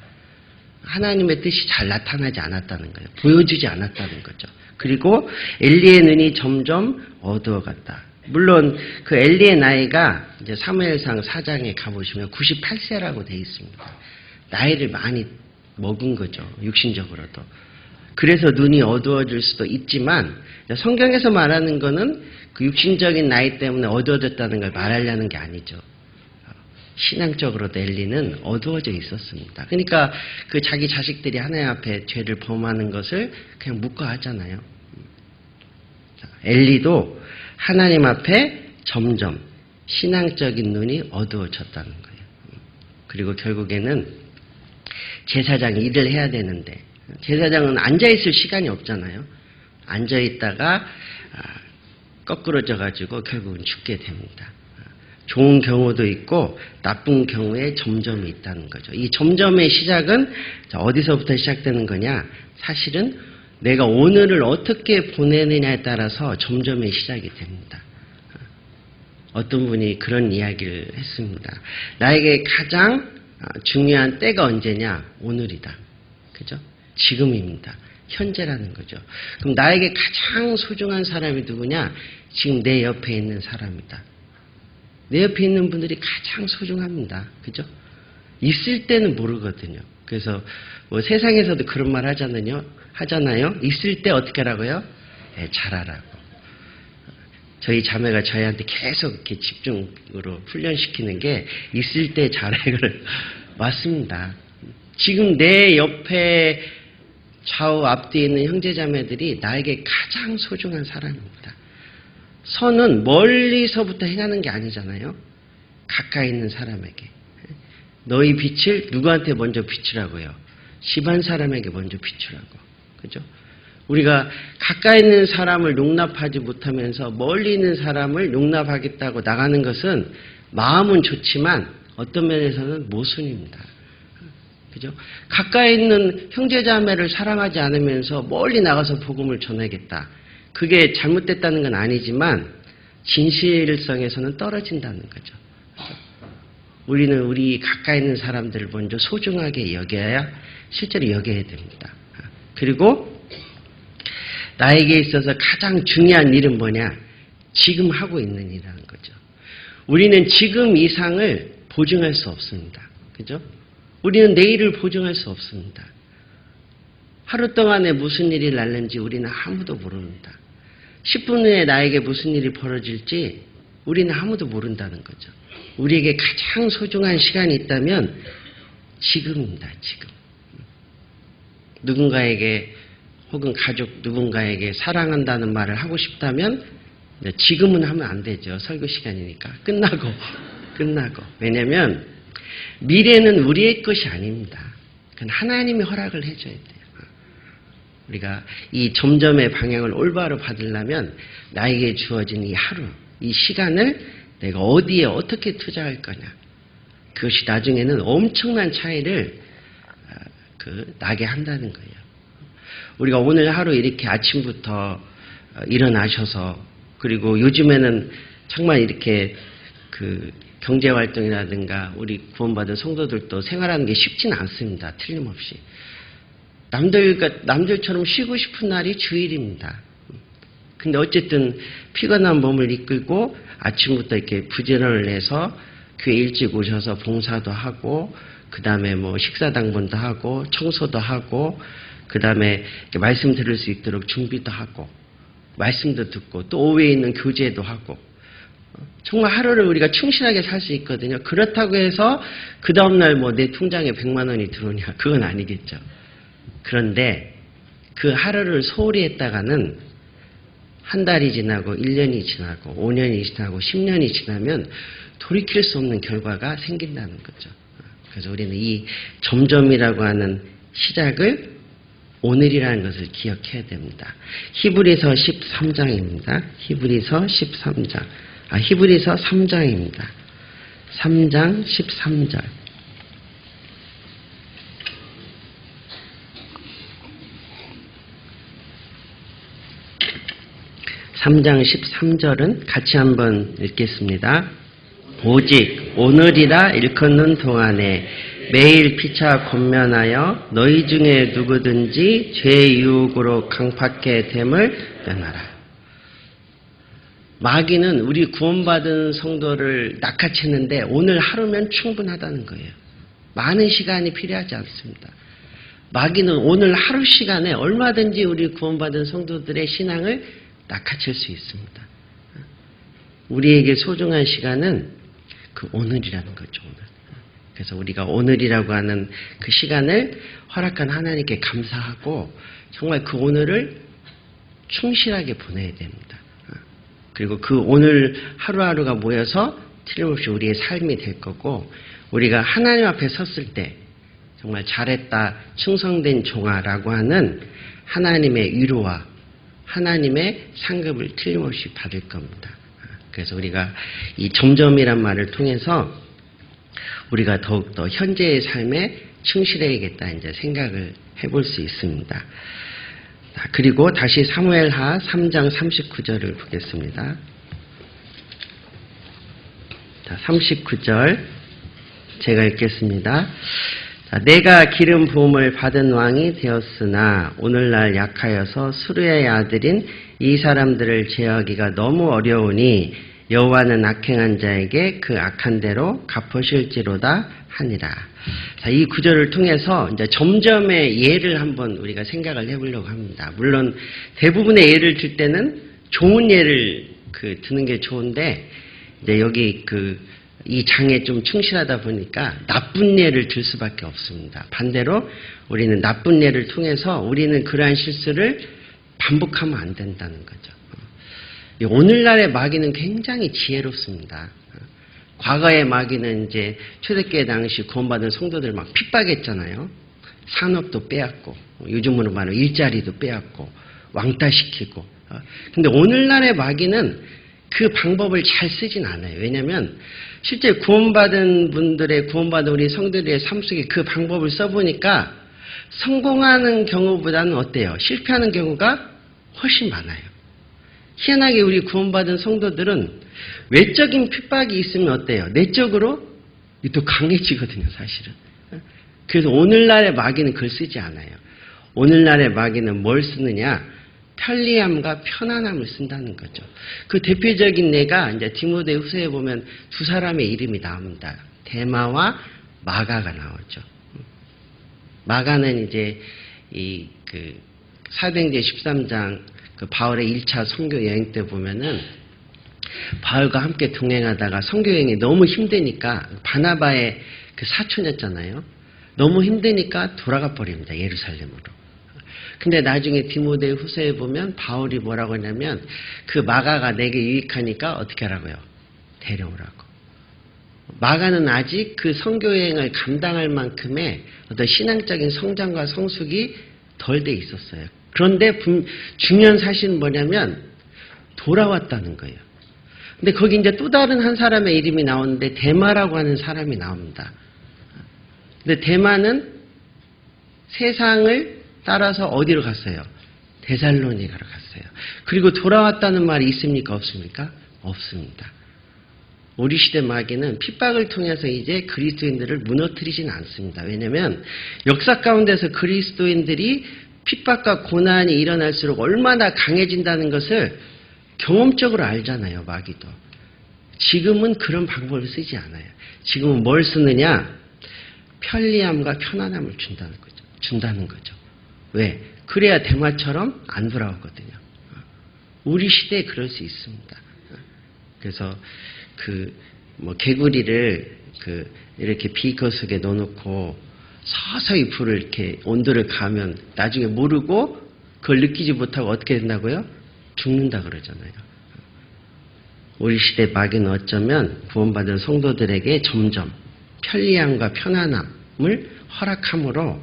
하나님의 뜻이 잘 나타나지 않았다는 거예요. 보여주지 않았다는 거죠. 그리고 엘리의 눈이 점점 어두워갔다. 물론 그 엘리의 나이가 이제 사무엘상 4장에 가보시면 98세라고 되어 있습니다. 나이를 많이 먹은 거죠. 육신적으로도. 그래서 눈이 어두워질 수도 있지만, 성경에서 말하는 거는 그 육신적인 나이 때문에 어두워졌다는 걸 말하려는 게 아니죠. 신앙적으로도 엘리는 어두워져 있었습니다. 그러니까 그 자기 자식들이 하나님 앞에 죄를 범하는 것을 그냥 묵과하잖아요. 엘리도 하나님 앞에 점점 신앙적인 눈이 어두워졌다는 거예요. 그리고 결국에는 제사장이 일을 해야 되는데, 제사장은 앉아있을 시간이 없잖아요. 앉아있다가 거꾸러져가지고 결국은 죽게 됩니다. 좋은 경우도 있고 나쁜 경우에 점점이 있다는 거죠. 이 점점의 시작은 어디서부터 시작되는 거냐? 사실은 내가 오늘을 어떻게 보내느냐에 따라서 점점의 시작이 됩니다. 어떤 분이 그런 이야기를 했습니다. 나에게 가장 중요한 때가 언제냐? 오늘이다. 그죠? 지금입니다. 현재라는 거죠. 그럼 나에게 가장 소중한 사람이 누구냐? 지금 내 옆에 있는 사람이다. 내 옆에 있는 분들이 가장 소중합니다. 그죠? 있을 때는 모르거든요. 그래서 뭐 세상에서도 그런 말 하잖아요. 있을 때 어떻게 하라고요? 네, 잘하라고. 저희 자매가 저희한테 계속 이렇게 집중으로 훈련시키는 게 있을 때 잘해를 맞습니다. 지금 내 옆에 좌우 앞뒤에 있는 형제자매들이 나에게 가장 소중한 사람입니다. 선은 멀리서부터 행하는 게 아니잖아요. 가까이 있는 사람에게. 너희 빛을 누구한테 먼저 비추라고요? 집안 사람에게 먼저 비추라고. 그죠? 우리가 가까이 있는 사람을 용납하지 못하면서 멀리 있는 사람을 용납하겠다고 나가는 것은 마음은 좋지만 어떤 면에서는 모순입니다. 그죠? 가까이 있는 형제자매를 사랑하지 않으면서 멀리 나가서 복음을 전하겠다. 그게 잘못됐다는 건 아니지만 진실성에서는 떨어진다는 거죠. 우리는 우리 가까이 있는 사람들을 먼저 소중하게 여겨야 실제로 여겨야 됩니다. 그리고 나에게 있어서 가장 중요한 일은 뭐냐? 지금 하고 있는 일이라는 거죠. 우리는 지금 이상을 보증할 수 없습니다. 그죠? 우리는 내일을 보증할 수 없습니다. 하루 동안에 무슨 일이 날는지 우리는 아무도 모릅니다. 10분 후에 나에게 무슨 일이 벌어질지 우리는 아무도 모른다는 거죠. 우리에게 가장 소중한 시간이 있다면 지금입니다. 지금. 누군가에게 혹은 가족 누군가에게 사랑한다는 말을 하고 싶다면 지금은 하면 안 되죠. 설교 시간이니까. 끝나고. 왜냐하면 미래는 우리의 것이 아닙니다. 그건 하나님이 허락을 해줘야 돼요. 우리가 이 점점의 방향을 올바로 받으려면 나에게 주어진 이 하루, 이 시간을 내가 어디에 어떻게 투자할 거냐. 그것이 나중에는 엄청난 차이를 나게 한다는 거예요. 우리가 오늘 하루 이렇게 아침부터 일어나셔서 그리고 요즘에는 정말 이렇게 경제활동이라든가 우리 구원받은 성도들도 생활하는 게 쉽지는 않습니다. 틀림없이. 남들처럼 쉬고 싶은 날이 주일입니다. 근데 어쨌든 피곤한 몸을 이끌고 아침부터 이렇게 부지런을 해서 교회 일찍 오셔서 봉사도 하고 그 다음에 뭐 식사당번도 하고 청소도 하고 그 다음에 말씀 들을 수 있도록 준비도 하고 말씀도 듣고 또 오후에 있는 교제도 하고 정말 하루를 우리가 충실하게 살 수 있거든요. 그렇다고 해서 그 다음날 뭐 내 통장에 100만 원이 들어오냐 그건 아니겠죠. 그런데 그 하루를 소홀히 했다가는 한 달이 지나고 1년이 지나고 5년이 지나고 10년이 지나면 돌이킬 수 없는 결과가 생긴다는 거죠. 그래서 우리는 이 점점이라고 하는 시작을 오늘이라는 것을 기억해야 됩니다. 히브리서 13장입니다. 히브리서 3장입니다. 3장 13절. 3장 13절은 같이 한번 읽겠습니다. 오직 오늘이라 일컫는 동안에 매일 피차 권면하여 너희 중에 누구든지 죄의 유혹으로 강팍해 됨을 면하라. 마귀는 우리 구원받은 성도를 낚아채는데 오늘 하루면 충분하다는 거예요. 많은 시간이 필요하지 않습니다. 마귀는 오늘 하루 시간에 얼마든지 우리 구원받은 성도들의 신앙을 낚아챌 수 있습니다. 우리에게 소중한 시간은 그 오늘이라는 거죠. 오늘. 그래서 우리가 오늘이라고 하는 그 시간을 허락한 하나님께 감사하고 정말 그 오늘을 충실하게 보내야 됩니다. 그리고 그 오늘 하루하루가 모여서 틀림없이 우리의 삶이 될 거고 우리가 하나님 앞에 섰을 때 정말 잘했다 충성된 종아라고 하는 하나님의 위로와 하나님의 상급을 틀림없이 받을 겁니다. 그래서 우리가 이 점점이란 말을 통해서 우리가 더욱더 현재의 삶에 충실해야겠다 이제 생각을 해볼 수 있습니다. 그리고 다시 사무엘하 3장 39절을 보겠습니다. 39절 제가 읽겠습니다. 내가 기름 부음을 받은 왕이 되었으나 오늘날 약하여서 수르의 아들인 이 사람들을 제어하기가 너무 어려우니 여호와는 악행한 자에게 그 악한 대로 갚으실지로다 하니라. 자, 이 구절을 통해서 이제 점점의 예를 한번 우리가 생각을 해보려고 합니다. 물론 대부분의 예를 들 때는 좋은 예를 드는 게 좋은데 이제 여기 이 장에 좀 충실하다 보니까 나쁜 예를 들 수밖에 없습니다. 반대로 우리는 나쁜 예를 통해서 우리는 그러한 실수를 반복하면 안 된다는 거죠. 오늘날의 마귀는 굉장히 지혜롭습니다. 과거의 마귀는 이제 초대교회 당시 구원받은 성도들 막 핍박했잖아요. 산업도 빼앗고, 요즘으로 말하면 일자리도 빼앗고, 왕따시키고. 근데 오늘날의 마귀는 그 방법을 잘 쓰진 않아요. 왜냐하면 실제 구원받은 우리 성도들의 삶 속에 그 방법을 써보니까 성공하는 경우보다는 어때요? 실패하는 경우가 훨씬 많아요. 희한하게 우리 구원받은 성도들은 외적인 핍박이 있으면 어때요? 내적으로 또 강해지거든요, 사실은. 그래서 오늘날의 마귀는 그걸 쓰지 않아요. 오늘날의 마귀는 뭘 쓰느냐? 편리함과 편안함을 쓴다는 거죠. 그 대표적인 예가 이제 디모데후서에 보면 두 사람의 이름이 나옵니다. 데마와 마가가 나오죠. 마가는 이제 사도행전 13장 그 바울의 1차 선교 여행 때 보면은 바울과 함께 동행하다가 선교 여행이 너무 힘드니까 바나바의 그 사촌이었잖아요. 너무 힘드니까 돌아가 버립니다. 예루살렘으로. 근데 나중에 디모데후서에 보면 바울이 뭐라고 하냐면 그 마가가 내게 유익하니까 어떻게 하라고요? 데려오라고. 마가는 아직 그 선교 여행을 감당할 만큼의 어떤 신앙적인 성장과 성숙이 덜 돼 있었어요. 그런데 중요한 사실은 뭐냐면 돌아왔다는 거예요. 근데 거기 이제 또 다른 한 사람의 이름이 나오는데 데마라고 하는 사람이 나옵니다. 근데 데마는 세상을 따라서 어디로 갔어요? 데살로니가로 갔어요. 그리고 돌아왔다는 말이 있습니까? 없습니까? 없습니다. 우리 시대 마귀는 핍박을 통해서 이제 그리스도인들을 무너뜨리진 않습니다. 왜냐하면 역사 가운데서 그리스도인들이 핍박과 고난이 일어날수록 얼마나 강해진다는 것을 경험적으로 알잖아요, 마귀도. 지금은 그런 방법을 쓰지 않아요. 지금은 뭘 쓰느냐? 편리함과 편안함을 준다는 거죠. 왜? 그래야 대마처럼 안 돌아오거든요. 우리 시대에 그럴 수 있습니다. 그래서 개구리를 이렇게 비거 속에 넣어놓고 서서히 불을 이렇게 온도를 가면 나중에 모르고 그걸 느끼지 못하고 어떻게 된다고요? 죽는다 그러잖아요. 우리 시대 마귀는 어쩌면 구원받은 성도들에게 점점 편리함과 편안함을 허락함으로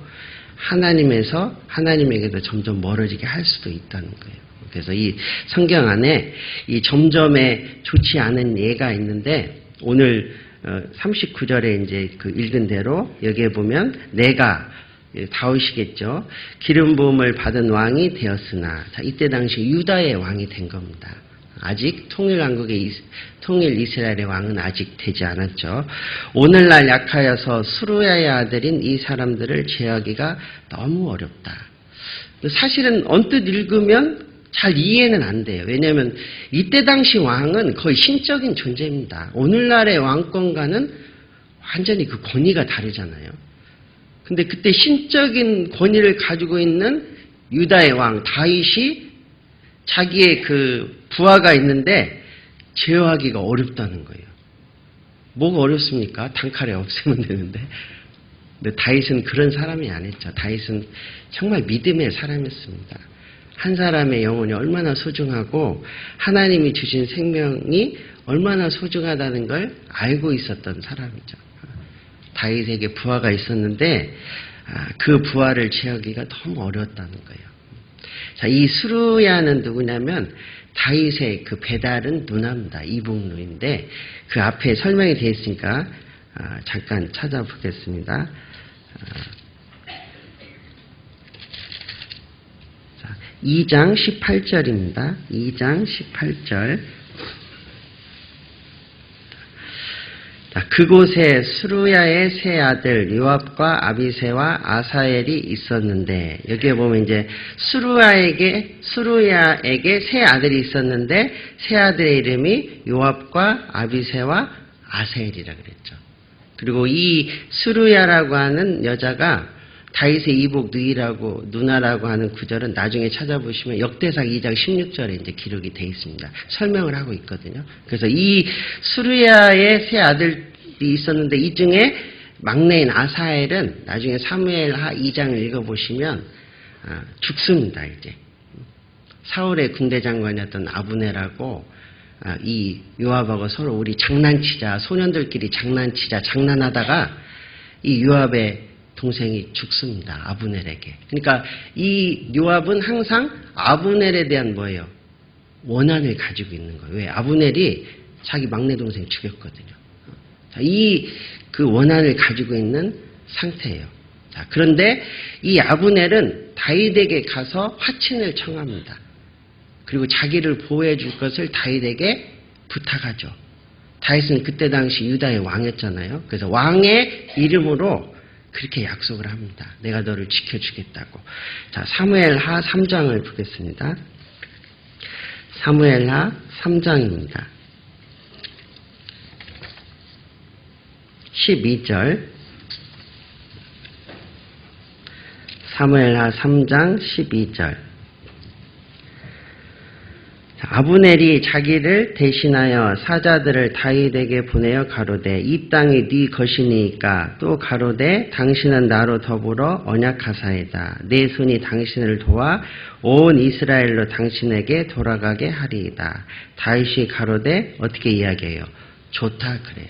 하나님에게도 점점 멀어지게 할 수도 있다는 거예요. 그래서 이 성경 안에 이 점점에 좋지 않은 예가 있는데 오늘 39절에 이제 읽은 대로 여기에 보면 내가 다윗이겠죠. 기름 부음을 받은 왕이 되었으나 이때 당시 유다의 왕이 된 겁니다. 아직 통일 이스라엘의 왕은 아직 되지 않았죠. 오늘날 약하여서 수루야의 아들인 이 사람들을 제하기가 너무 어렵다. 사실은 언뜻 읽으면 잘 이해는 안 돼요. 왜냐하면 이때 당시 왕은 거의 신적인 존재입니다. 오늘날의 왕권과는 완전히 그 권위가 다르잖아요. 근데 그때 신적인 권위를 가지고 있는 유다의 왕 다윗이 자기의 그 부하가 있는데 제어하기가 어렵다는 거예요. 뭐가 어렵습니까? 단칼에 없애면 되는데. 근데 다윗은 그런 사람이 아니었죠. 다윗은 정말 믿음의 사람이었습니다. 한 사람의 영혼이 얼마나 소중하고 하나님이 주신 생명이 얼마나 소중하다는 걸 알고 있었던 사람이죠. 다윗에게 부하가 있었는데 그 부하를 제어하기가 너무 어려웠다는 거예요. 자, 이 수루야는 누구냐면 다윗의 그 배달은 누나입니다. 이복누인데 그 앞에 설명이 되어 있으니까 잠깐 찾아보겠습니다. 2장 18절입니다. 2장 18절. 그곳에 수루야의 세 아들 요압과 아비새와 아사엘이 있었는데 여기에 보면 이제 수루야에게 세 아들이 있었는데 세 아들의 이름이 요압과 아비새와 아사엘이라 그랬죠. 그리고 이 수루야라고 하는 여자가 다윗의 이복 누나라고 하는 구절은 나중에 찾아보시면 역대상 2장 16절에 이제 기록이 되어 있습니다. 설명을 하고 있거든요. 그래서 이 수르야의 세 아들이 있었는데 이 중에 막내인 아사엘은 나중에 사무엘하 2장을 읽어보시면 죽습니다. 이제 사울의 군대장관이었던 아브넬하고 이 요압하고 서로 우리 장난치자, 소년들끼리 장난하다가 이 요압의 동생이 죽습니다. 아브넬에게. 그러니까 이 요압은 항상 아브넬에 대한 뭐예요? 원한을 가지고 있는 거예요. 왜? 아브넬이 자기 막내 동생 죽였거든요. 이 그 원한을 가지고 있는 상태예요. 자, 그런데 이 아브넬은 다윗에게 가서 화친을 청합니다. 그리고 자기를 보호해 줄 것을 다윗에게 부탁하죠. 다윗은 그때 당시 유다의 왕이었잖아요. 그래서 왕의 이름으로 그렇게 약속을 합니다. 내가 너를 지켜주겠다고. 자, 사무엘하 3장을 보겠습니다. 사무엘하 3장입니다. 12절. 사무엘하 3장 12절. 아브넬이 자기를 대신하여 사자들을 다윗에게 보내어 가로되 이 땅이 네 것이니까 또 가로되 당신은 나로 더불어 언약하사이다. 내 손이 당신을 도와 온 이스라엘로 당신에게 돌아가게 하리이다. 다윗이 가로되 어떻게 이야기해요? 좋다 그래요.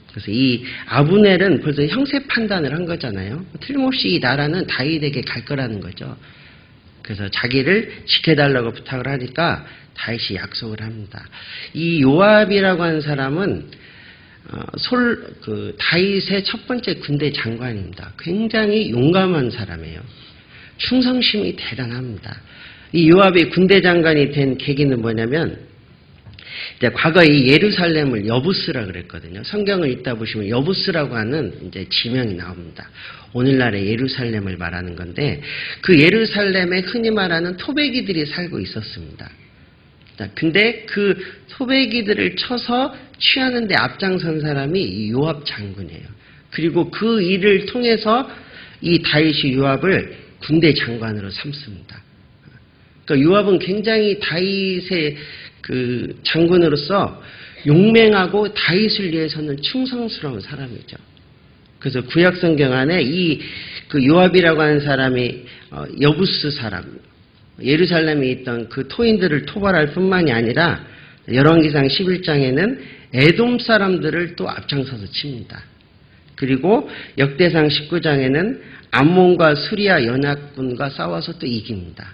그래서 이 아브넬은 벌써 형세 판단을 한 거잖아요. 틀림없이 이 나라는 다윗에게 갈 거라는 거죠. 그래서 자기를 지켜달라고 부탁을 하니까 다윗이 약속을 합니다. 이 요압이라고 하는 사람은 다윗의 첫 번째 군대 장관입니다. 굉장히 용감한 사람이에요. 충성심이 대단합니다. 이 요압이 군대 장관이 된 계기는 뭐냐면 이제 과거에 이 예루살렘을 여부스라 그랬거든요. 성경을 읽다 보시면 여부스라고 하는 이제 지명이 나옵니다. 오늘날의 예루살렘을 말하는 건데 그 예루살렘에 흔히 말하는 토베기들이 살고 있었습니다. 근데 그 토베기들을 쳐서 취하는 데 앞장선 사람이 이 요압 장군이에요. 그리고 그 일을 통해서 이 다윗이 요압을 군대 장관으로 삼습니다. 그러니까 요압은 굉장히 다윗의 그 장군으로서 용맹하고 다윗을 위해서는 충성스러운 사람이죠. 그래서 구약 성경 안에 그 요압이라고 하는 사람이 여부스 사람, 예루살렘에 있던 그 토인들을 토벌할 뿐만이 아니라 열왕기상 11장에는 에돔 사람들을 또 앞장서서 칩니다. 그리고 역대상 19장에는 암몬과 수리아 연합군과 싸워서 또 이깁니다.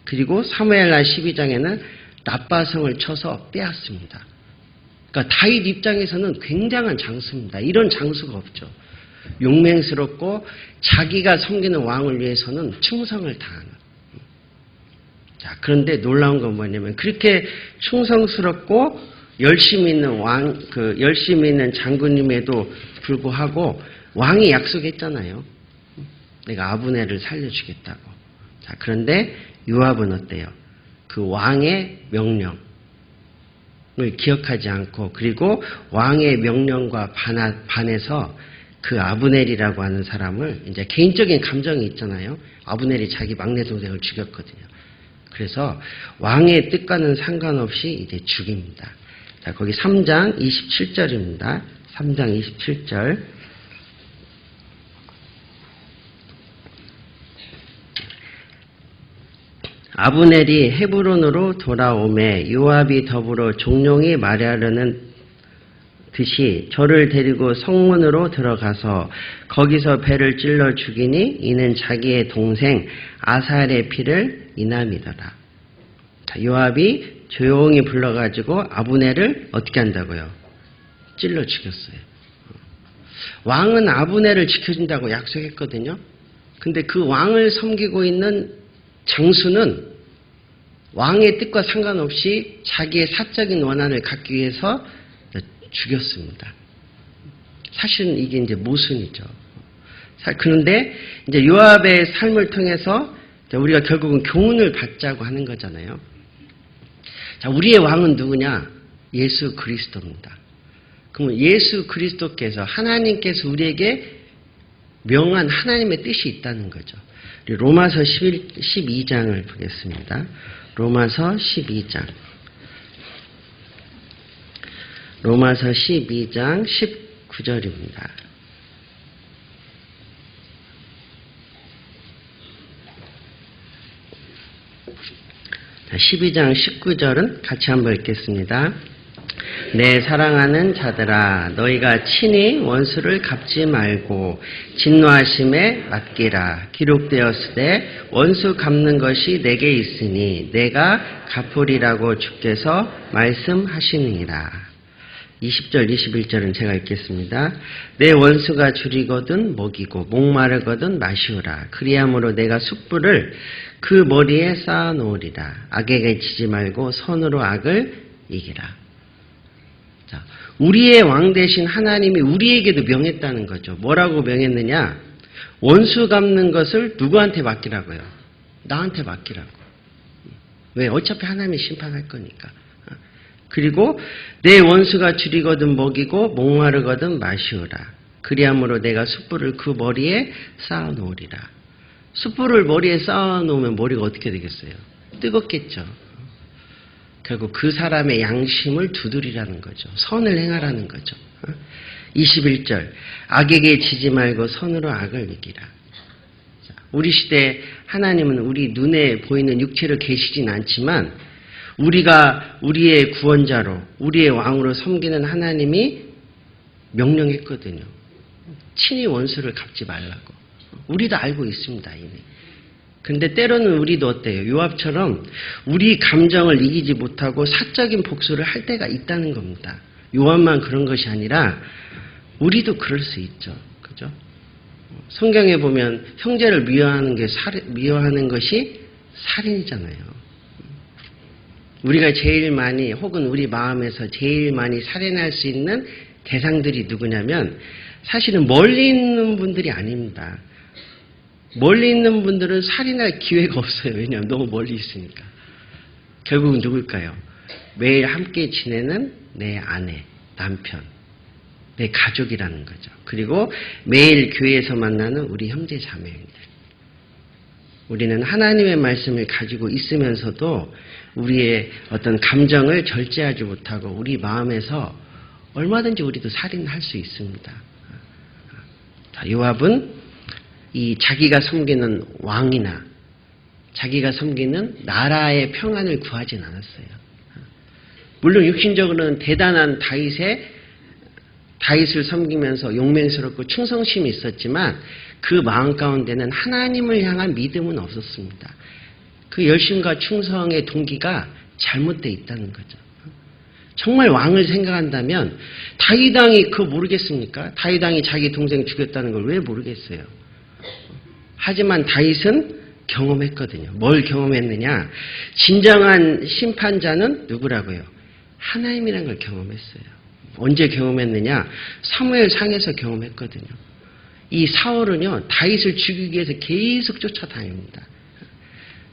그리고 사무엘하 12장에는 라빠성을 쳐서 빼앗습니다. 그러니까 다윗 입장에서는 굉장한 장수입니다. 이런 장수가 없죠. 용맹스럽고 자기가 섬기는 왕을 위해서는 충성을 다하는. 자, 그런데 놀라운 건 뭐냐면 그렇게 충성스럽고 열심히 있는 장군님에도 불구하고 왕이 약속했잖아요. 내가 아브넬을 살려주겠다고. 자, 그런데 요압은 어때요? 그 왕의 명령을 기억하지 않고 그리고 왕의 명령과 반해서 그 아브넬이라고 하는 사람을 이제 개인적인 감정이 있잖아요. 아브넬이 자기 막내 동생을 죽였거든요. 그래서 왕의 뜻과는 상관없이 이제 죽입니다. 자, 거기 3장 27절입니다. 3장 27절. 아브넬이 헤브론으로 돌아오매 요압이 더불어 종용이 말하려는 듯이 저를 데리고 성문으로 들어가서 거기서 배를 찔러 죽이니 이는 자기의 동생 아사엘의 피를 인함이더라. 요압이 조용히 불러가지고 아브넬을 어떻게 한다고요? 찔러 죽였어요. 왕은 아브넬을 지켜준다고 약속했거든요. 근데 그 왕을 섬기고 있는 장수는 왕의 뜻과 상관없이 자기의 사적인 원한을 갖기 위해서 죽였습니다. 사실은 이게 이제 모순이죠. 그런데 이제 요압의 삶을 통해서 우리가 결국은 교훈을 받자고 하는 거잖아요. 자, 우리의 왕은 누구냐? 예수 그리스도입니다. 그러면 예수 그리스도께서 하나님께서 우리에게 명한 하나님의 뜻이 있다는 거죠. 로마서 12장을 보겠습니다. 로마서 12장. 로마서 12장 19절입니다. 자, 12장 19절은 같이 한번 읽겠습니다. 내 사랑하는 자들아 너희가 친히 원수를 갚지 말고 진노하심에 맡기라. 기록되었으되 원수 갚는 것이 내게 있으니 내가 갚으리라고 주께서 말씀하시느니라. 20절, 21절은 제가 읽겠습니다. 내 원수가 줄이거든 먹이고 목마르거든 마시오라. 그리함으로 내가 숯불을 그 머리에 쌓아놓으리라. 악에게 지지 말고 선으로 악을 이기라. 자, 우리의 왕 대신 하나님이 우리에게도 명했다는 거죠. 뭐라고 명했느냐? 원수 갚는 것을 누구한테 맡기라고요? 나한테 맡기라고. 왜? 어차피 하나님이 심판할 거니까. 그리고 내 원수가 줄이거든 먹이고 목마르거든 마시오라. 그리함으로 내가 숯불을 그 머리에 쌓아놓으리라. 숯불을 머리에 쌓아놓으면 머리가 어떻게 되겠어요? 뜨겁겠죠. 결국 그 사람의 양심을 두드리라는 거죠. 선을 행하라는 거죠. 21절 악에게 지지 말고 선으로 악을 이기라. 우리 시대 하나님은 우리 눈에 보이는 육체로 계시진 않지만 우리가 우리의 구원자로 우리의 왕으로 섬기는 하나님이 명령했거든요. 친히 원수를 갚지 말라고. 우리도 알고 있습니다. 이미. 근데 때로는 우리도 어때요? 요압처럼 우리 감정을 이기지 못하고 사적인 복수를 할 때가 있다는 겁니다. 요압만 그런 것이 아니라 우리도 그럴 수 있죠. 그죠? 성경에 보면 형제를 미워하는 것이 살인이잖아요. 우리가 제일 많이 혹은 우리 마음에서 제일 많이 살인할 수 있는 대상들이 누구냐면 사실은 멀리 있는 분들이 아닙니다. 멀리 있는 분들은 살인할 기회가 없어요. 왜냐하면 너무 멀리 있으니까. 결국은 누굴까요? 매일 함께 지내는 내 아내, 남편, 내 가족이라는 거죠. 그리고 매일 교회에서 만나는 우리 형제 자매들. 우리는 하나님의 말씀을 가지고 있으면서도 우리의 어떤 감정을 절제하지 못하고 우리 마음에서 얼마든지 우리도 살인할 수 있습니다. 요압은 이 자기가 섬기는 왕이나 자기가 섬기는 나라의 평안을 구하진 않았어요. 물론 육신적으로는 대단한 다윗을 섬기면서 용맹스럽고 충성심이 있었지만 그 마음 가운데는 하나님을 향한 믿음은 없었습니다. 그 열심과 충성의 동기가 잘못되어 있다는 거죠. 정말 왕을 생각한다면 다윗 왕이 그거 모르겠습니까? 다윗 왕이 자기 동생 죽였다는 걸 왜 모르겠어요? 하지만 다윗은 경험했거든요. 뭘 경험했느냐? 진정한 심판자는 누구라고요? 하나님이라는 걸 경험했어요. 언제 경험했느냐? 사무엘상에서 경험했거든요. 이 사울은요, 다윗을 죽이기 위해서 계속 쫓아다닙니다.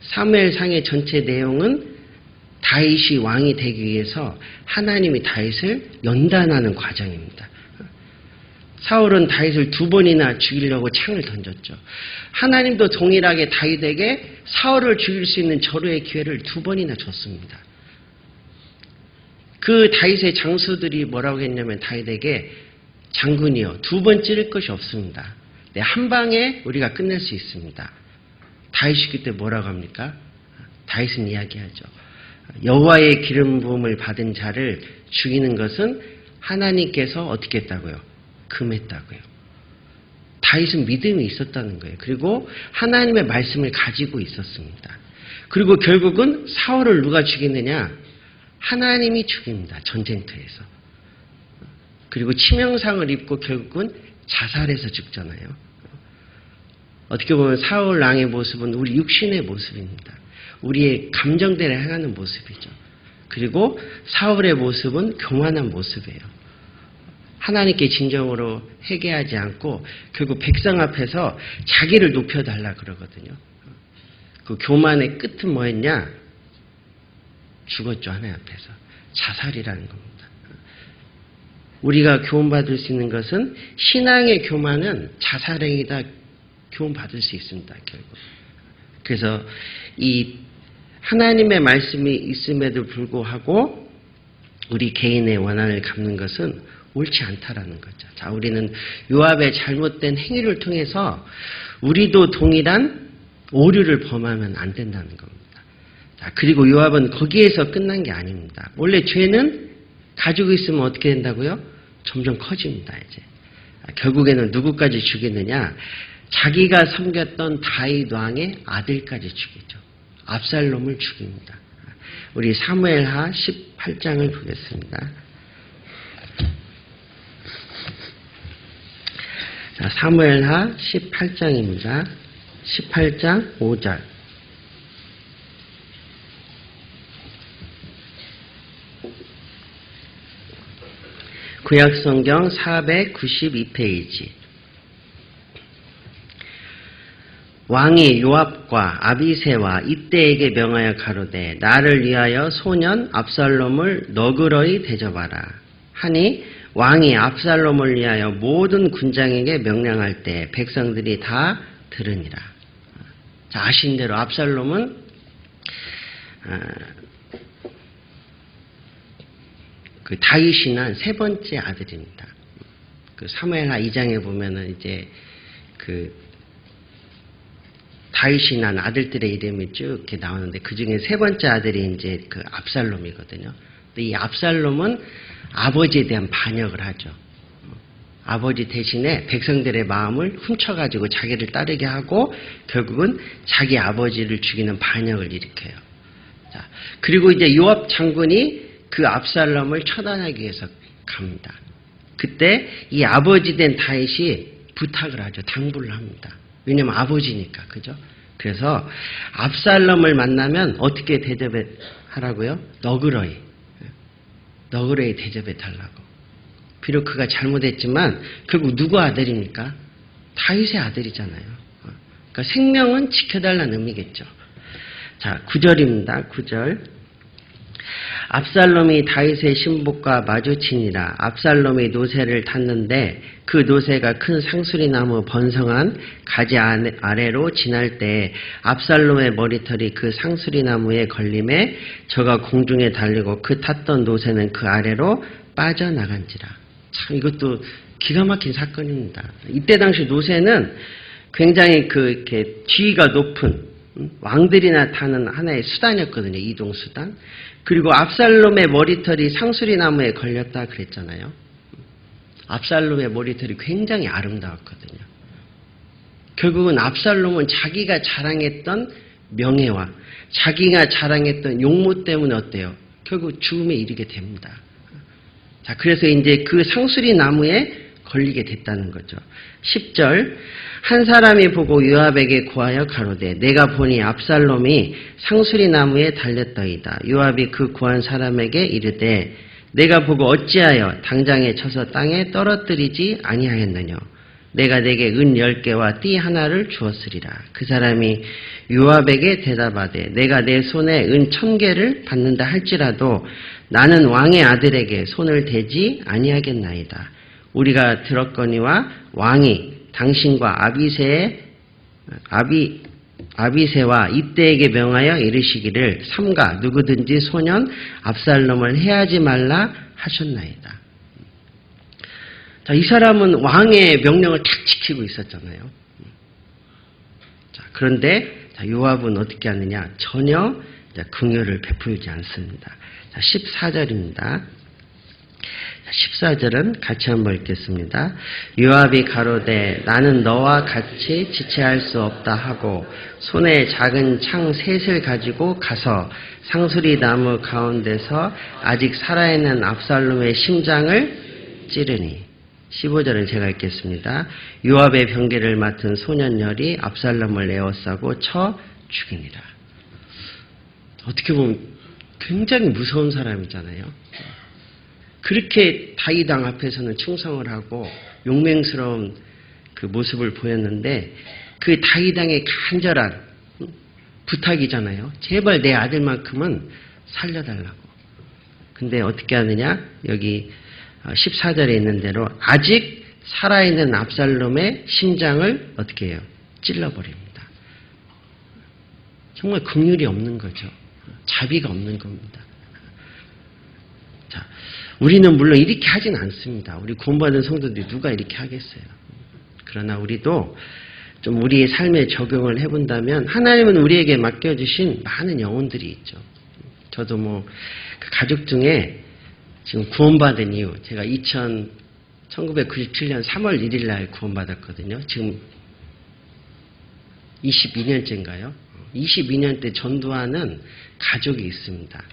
사무엘상의 전체 내용은 다윗이 왕이 되기 위해서 하나님이 다윗을 연단하는 과정입니다. 사울은 다윗을 2번이나 죽이려고 창을 던졌죠. 하나님도 동일하게 다윗에게 사울을 죽일 수 있는 절호의 기회를 2번이나 줬습니다. 그 다윗의 장수들이 뭐라고 했냐면 다윗에게 장군이여 2번 찌를 것이 없습니다. 한 방에 우리가 끝낼 수 있습니다. 다윗이 그때 뭐라고 합니까? 다윗은 이야기하죠. 여호와의 기름 부음을 받은 자를 죽이는 것은 하나님께서 어떻게 했다고요? 금했다고요. 다윗은 믿음이 있었다는 거예요. 그리고 하나님의 말씀을 가지고 있었습니다. 그리고 결국은 사울을 누가 죽이느냐? 하나님이 죽입니다. 전쟁터에서. 그리고 치명상을 입고 결국은 자살해서 죽잖아요. 어떻게 보면 사울 왕의 모습은 우리 육신의 모습입니다. 우리의 감정대로 행하는 모습이죠. 그리고 사울의 모습은 교만한 모습이에요. 하나님께 진정으로 회개하지 않고 결국 백성 앞에서 자기를 높여달라 그러거든요. 그 교만의 끝은 뭐였냐? 죽었죠. 하나님 앞에서. 자살이라는 겁니다. 우리가 교훈받을 수 있는 것은 신앙의 교만은 자살행위다 교훈받을 수 있습니다. 결국. 그래서 이 하나님의 말씀이 있음에도 불구하고 우리 개인의 원한을 갚는 것은 옳지 않다라는 거죠. 자, 우리는 요압의 잘못된 행위를 통해서 우리도 동일한 오류를 범하면 안 된다는 겁니다. 자, 그리고 요압은 거기에서 끝난 게 아닙니다. 원래 죄는 가지고 있으면 어떻게 된다고요? 점점 커집니다. 이제 결국에는 누구까지 죽이느냐? 자기가 섬겼던 다윗 왕의 아들까지 죽이죠. 압살롬을 죽입니다. 우리 사무엘하 18장을 보겠습니다. 자, 사무엘하 18장입니다. 18장 5절. 구약성경 492페이지. 왕이 요압과 아비새와 이때에게 명하여 가로되 나를 위하여 소년 압살롬을 너그러이 대접하라 하니 왕이 압살롬을 위하여 모든 군장에게 명령할 때 백성들이 다 들으니라. 자, 아신 대로 압살롬은 그 다윗이 난 세 번째 아들입니다. 그 사무엘하 2장에 보면은 이제 그 다윗이 난 아들들의 이름이 쭉 이렇게 나오는데 그 중에 세 번째 아들이 이제 그 압살롬이거든요. 근데 이 압살롬은 아버지에 대한 반역을 하죠. 아버지 대신에 백성들의 마음을 훔쳐가지고 자기를 따르게 하고 결국은 자기 아버지를 죽이는 반역을 일으켜요. 자, 그리고 이제 요압 장군이 그 압살롬을 처단하기 위해서 갑니다. 그때 이 아버지 된 다윗이 부탁을 하죠. 당부를 합니다. 왜냐면 아버지니까, 그죠? 그래서 압살롬을 만나면 어떻게 대접해 하라고요? 너그러이 대접해 달라고. 비록 그가 잘못했지만 결국 누구 아들입니까? 다윗의 아들이잖아요. 그러니까 생명은 지켜달라는 의미겠죠. 자, 9절입니다. 9절. 압살롬이 다윗의 신복과 마주치니라. 압살롬이 노새를 탔는데 그 노새가 큰 상수리나무 번성한 가지 아래로 지날 때 압살롬의 머리털이 그 상수리나무에 걸림에 저가 공중에 달리고 그 탔던 노새는 그 아래로 빠져나간지라. 참 이것도 기가 막힌 사건입니다. 이때 당시 노새는 굉장히 이렇게 지위가 높은 왕들이나 타는 하나의 수단이었거든요. 이동 수단. 그리고 압살롬의 머리털이 상수리나무에 걸렸다 그랬잖아요. 압살롬의 머리털이 굉장히 아름다웠거든요. 결국은 압살롬은 자기가 자랑했던 명예와 자기가 자랑했던 용모 때문에 어때요? 결국 죽음에 이르게 됩니다. 자, 그래서 이제 그 상수리나무에 걸리게 됐다는 거죠. 10절. 한 사람이 보고 요압에게 고하여 가로되 내가 보니 압살롬이 상수리나무에 달렸더이다. 요압이 그 고한 사람에게 이르되 내가 보고 어찌하여 당장에 쳐서 땅에 떨어뜨리지 아니하였느냐. 내가 내게 은 10개와 띠 하나를 주었으리라. 그 사람이 요압에게 대답하되 내가 내 손에 은 1000개를 받는다 할지라도 나는 왕의 아들에게 손을 대지 아니하겠나이다. 우리가 들었거니와 왕이 당신과 아비새와 이때에게 명하여 이르시기를 삼가 누구든지 소년 압살롬을 해하지 말라 하셨나이다. 자, 이 사람은 왕의 명령을 탁 지키고 있었잖아요. 자, 그런데 요압은 어떻게 하느냐? 전혀 긍휼을 베풀지 않습니다. 자, 14절입니다. 14절은 같이 한번 읽겠습니다. 요압이 가로되 나는 너와 같이 지체할 수 없다 하고 손에 작은 창 셋을 가지고 가서 상수리 나무 가운데서 아직 살아있는 압살롬의 심장을 찌르니. 15절은 제가 읽겠습니다. 요압의 병기를 맡은 소년열이 압살롬을 에워싸고 쳐 죽이니라. 어떻게 보면 굉장히 무서운 사람이잖아요. 그렇게 다윗 왕 앞에서는 충성을 하고 용맹스러운 그 모습을 보였는데 그 다윗 왕의 간절한 부탁이잖아요. 제발 내 아들만큼은 살려달라고. 근데 어떻게 하느냐? 여기 14절에 있는 대로 아직 살아있는 압살롬의 심장을 어떻게 해요? 찔러버립니다. 정말 긍휼이 없는 거죠. 자비가 없는 겁니다. 자, 우리는 물론 이렇게 하진 않습니다. 우리 구원받은 성도들이 누가 이렇게 하겠어요. 그러나 우리도 좀 우리의 삶에 적용을 해본다면 하나님은 우리에게 맡겨주신 많은 영혼들이 있죠. 저도 뭐 그 가족 중에 지금 구원받은 이후 제가 1997년 3월 1일 날 구원받았거든요. 지금 22년째인가요? 22년 때 전도하는 가족이 있습니다.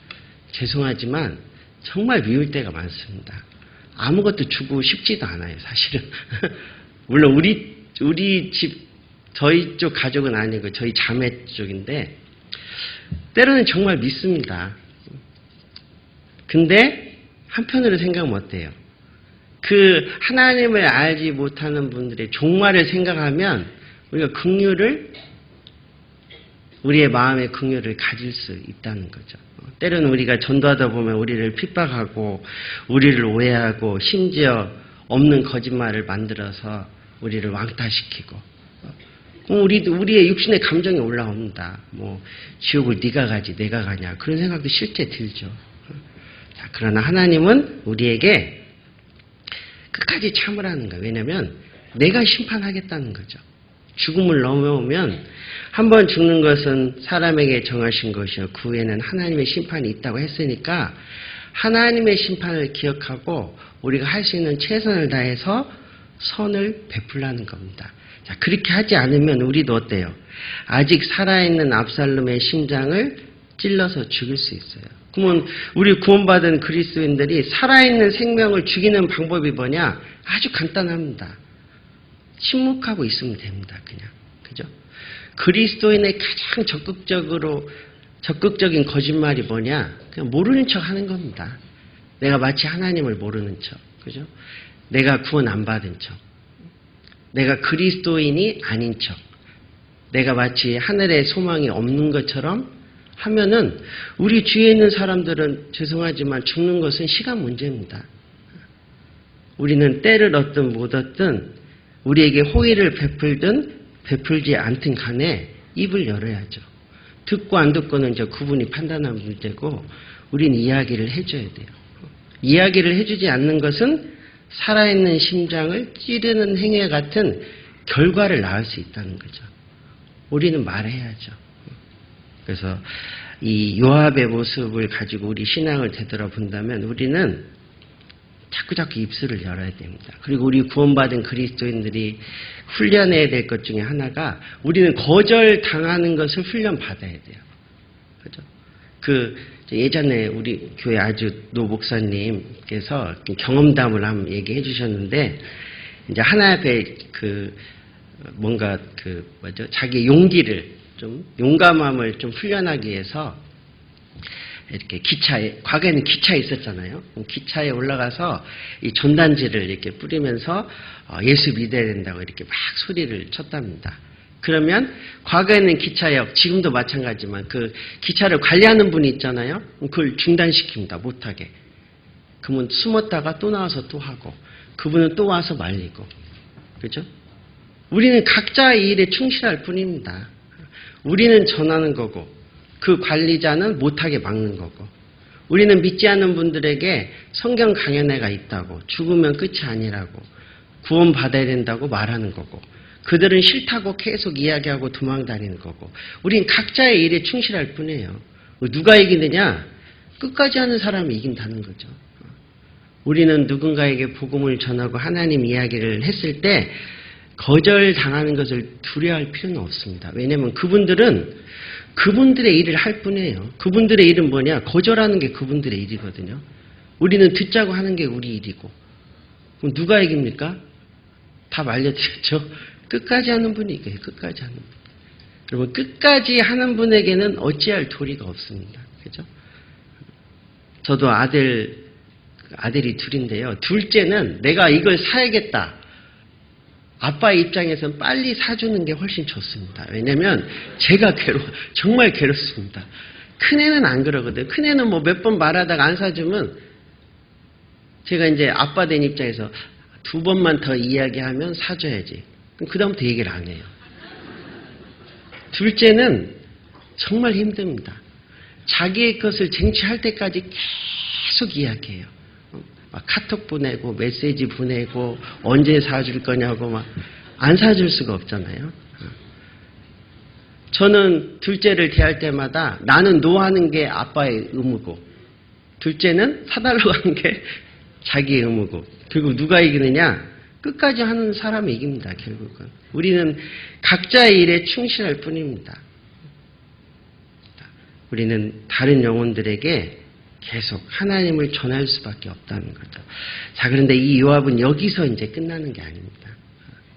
죄송하지만 정말 미울 때가 많습니다. 아무것도 주고 싶지도 않아요, 사실은. 물론 우리 집, 저희 쪽 가족은 아니고 저희 자매 쪽인데 때로는 정말 믿습니다. 근데 한편으로 생각하면 어때요? 그 하나님을 알지 못하는 분들의 종말을 생각하면 우리가 우리의 마음의 긍휼을 가질 수 있다는 거죠. 때로는 우리가 전도하다 보면 우리를 핍박하고 우리를 오해하고 심지어 없는 거짓말을 만들어서 우리를 왕따시키고 우리의 육신의 감정이 올라옵니다. 뭐 지옥을 네가 가지 내가 가냐 그런 생각도 실제 들죠. 자, 그러나 하나님은 우리에게 끝까지 참으라는 거예요. 왜냐하면 내가 심판하겠다는 거죠. 죽음을 넘어오면 한 번 죽는 것은 사람에게 정하신 것이요 그 후에는 하나님의 심판이 있다고 했으니까 하나님의 심판을 기억하고 우리가 할 수 있는 최선을 다해서 선을 베풀라는 겁니다. 자, 그렇게 하지 않으면 우리도 어때요? 아직 살아있는 압살롬의 심장을 찔러서 죽일 수 있어요. 그러면 우리 구원받은 그리스도인들이 살아있는 생명을 죽이는 방법이 뭐냐? 아주 간단합니다. 침묵하고 있으면 됩니다. 그냥. 그죠? 그리스도인의 가장 적극적인 거짓말이 뭐냐? 그냥 모르는 척 하는 겁니다. 내가 마치 하나님을 모르는 척. 그죠? 내가 구원 안 받은 척. 내가 그리스도인이 아닌 척. 내가 마치 하늘에 소망이 없는 것처럼 하면은 우리 주위에 있는 사람들은 죄송하지만 죽는 것은 시간 문제입니다. 우리는 때를 얻든 못 얻든 우리에게 호의를 베풀든 베풀지 않든 간에 입을 열어야죠. 듣고 안 듣고는 이제 그분이 판단하는 문제고 우리는 이야기를 해줘야 돼요. 이야기를 해주지 않는 것은 살아있는 심장을 찌르는 행위 같은 결과를 낳을 수 있다는 거죠. 우리는 말해야죠. 그래서 이 요압의 모습을 가지고 우리 신앙을 되돌아본다면 우리는 자꾸 입술을 열어야 됩니다. 그리고 우리 구원받은 그리스도인들이 훈련해야 될 것 중에 하나가 우리는 거절당하는 것을 훈련받아야 돼요. 그죠? 예전에 우리 교회 아주 노 목사님께서 경험담을 한번 얘기해 주셨는데 이제 하나님의 자기 용기를 용감함을 좀 훈련하기 위해서 이렇게 과거에는 기차에 있었잖아요. 기차에 올라가서 이 전단지를 이렇게 뿌리면서 예수 믿어야 된다고 이렇게 막 소리를 쳤답니다. 그러면 과거에는 기차역, 지금도 마찬가지지만 그 기차를 관리하는 분이 있잖아요. 그걸 중단시킵니다. 못하게. 그러면 숨었다가 또 나와서 또 하고 그분은 또 와서 말리고. 그죠? 우리는 각자의 일에 충실할 뿐입니다. 우리는 전하는 거고 그 관리자는 못하게 막는 거고 우리는 믿지 않는 분들에게 성경 강연회가 있다고 죽으면 끝이 아니라고 구원받아야 된다고 말하는 거고 그들은 싫다고 계속 이야기하고 도망다니는 거고 우린 각자의 일에 충실할 뿐이에요. 누가 이기느냐? 끝까지 하는 사람이 이긴다는 거죠. 우리는 누군가에게 복음을 전하고 하나님 이야기를 했을 때 거절당하는 것을 두려워할 필요는 없습니다. 왜냐하면 그분들은 그분들의 일을 할 뿐이에요. 그분들의 일은 뭐냐? 거절하는 게 그분들의 일이거든요. 우리는 듣자고 하는 게 우리 일이고. 그럼 누가 이깁니까? 답 알려드렸죠? 끝까지 하는 분이 이겨요. 끝까지 하는 분. 여러분 끝까지 하는 분에게는 어찌할 도리가 없습니다. 그죠? 저도 아들이 둘인데요. 둘째는 내가 이걸 사야겠다. 아빠의 입장에서는 빨리 사주는 게 훨씬 좋습니다. 왜냐면 제가 정말 괴롭습니다. 큰애는 안 그러거든요. 큰애는 뭐 몇 번 말하다가 안 사주면 제가 이제 아빠 된 입장에서 2번만 더 이야기하면 사줘야지. 그 다음부터 얘기를 안 해요. 둘째는 정말 힘듭니다. 자기의 것을 쟁취할 때까지 계속 이야기해요. 막 카톡 보내고 메시지 보내고 언제 사줄 거냐고 막 안 사줄 수가 없잖아요. 저는 둘째를 대할 때마다 나는 노하는 게 아빠의 의무고 둘째는 사달라고 하는 게 자기의 의무고 결국 누가 이기느냐? 끝까지 하는 사람이 이깁니다. 결국은. 우리는 각자의 일에 충실할 뿐입니다. 우리는 다른 영혼들에게 계속 하나님을 전할 수밖에 없다는 거죠. 자, 그런데 이 요압은 여기서 이제 끝나는 게 아닙니다.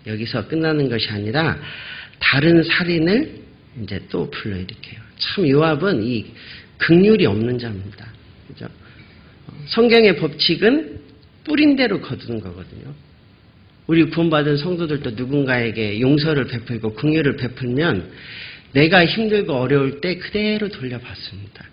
여기서 끝나는 것이 아니라 다른 살인을 이제 또 불러일으켜요. 참 요압은 이 긍휼이 없는 자입니다. 그죠? 성경의 법칙은 뿌린 대로 거두는 거거든요. 우리 구원받은 성도들도 누군가에게 용서를 베풀고 긍휼을 베풀면 내가 힘들고 어려울 때 그대로 돌려받습니다.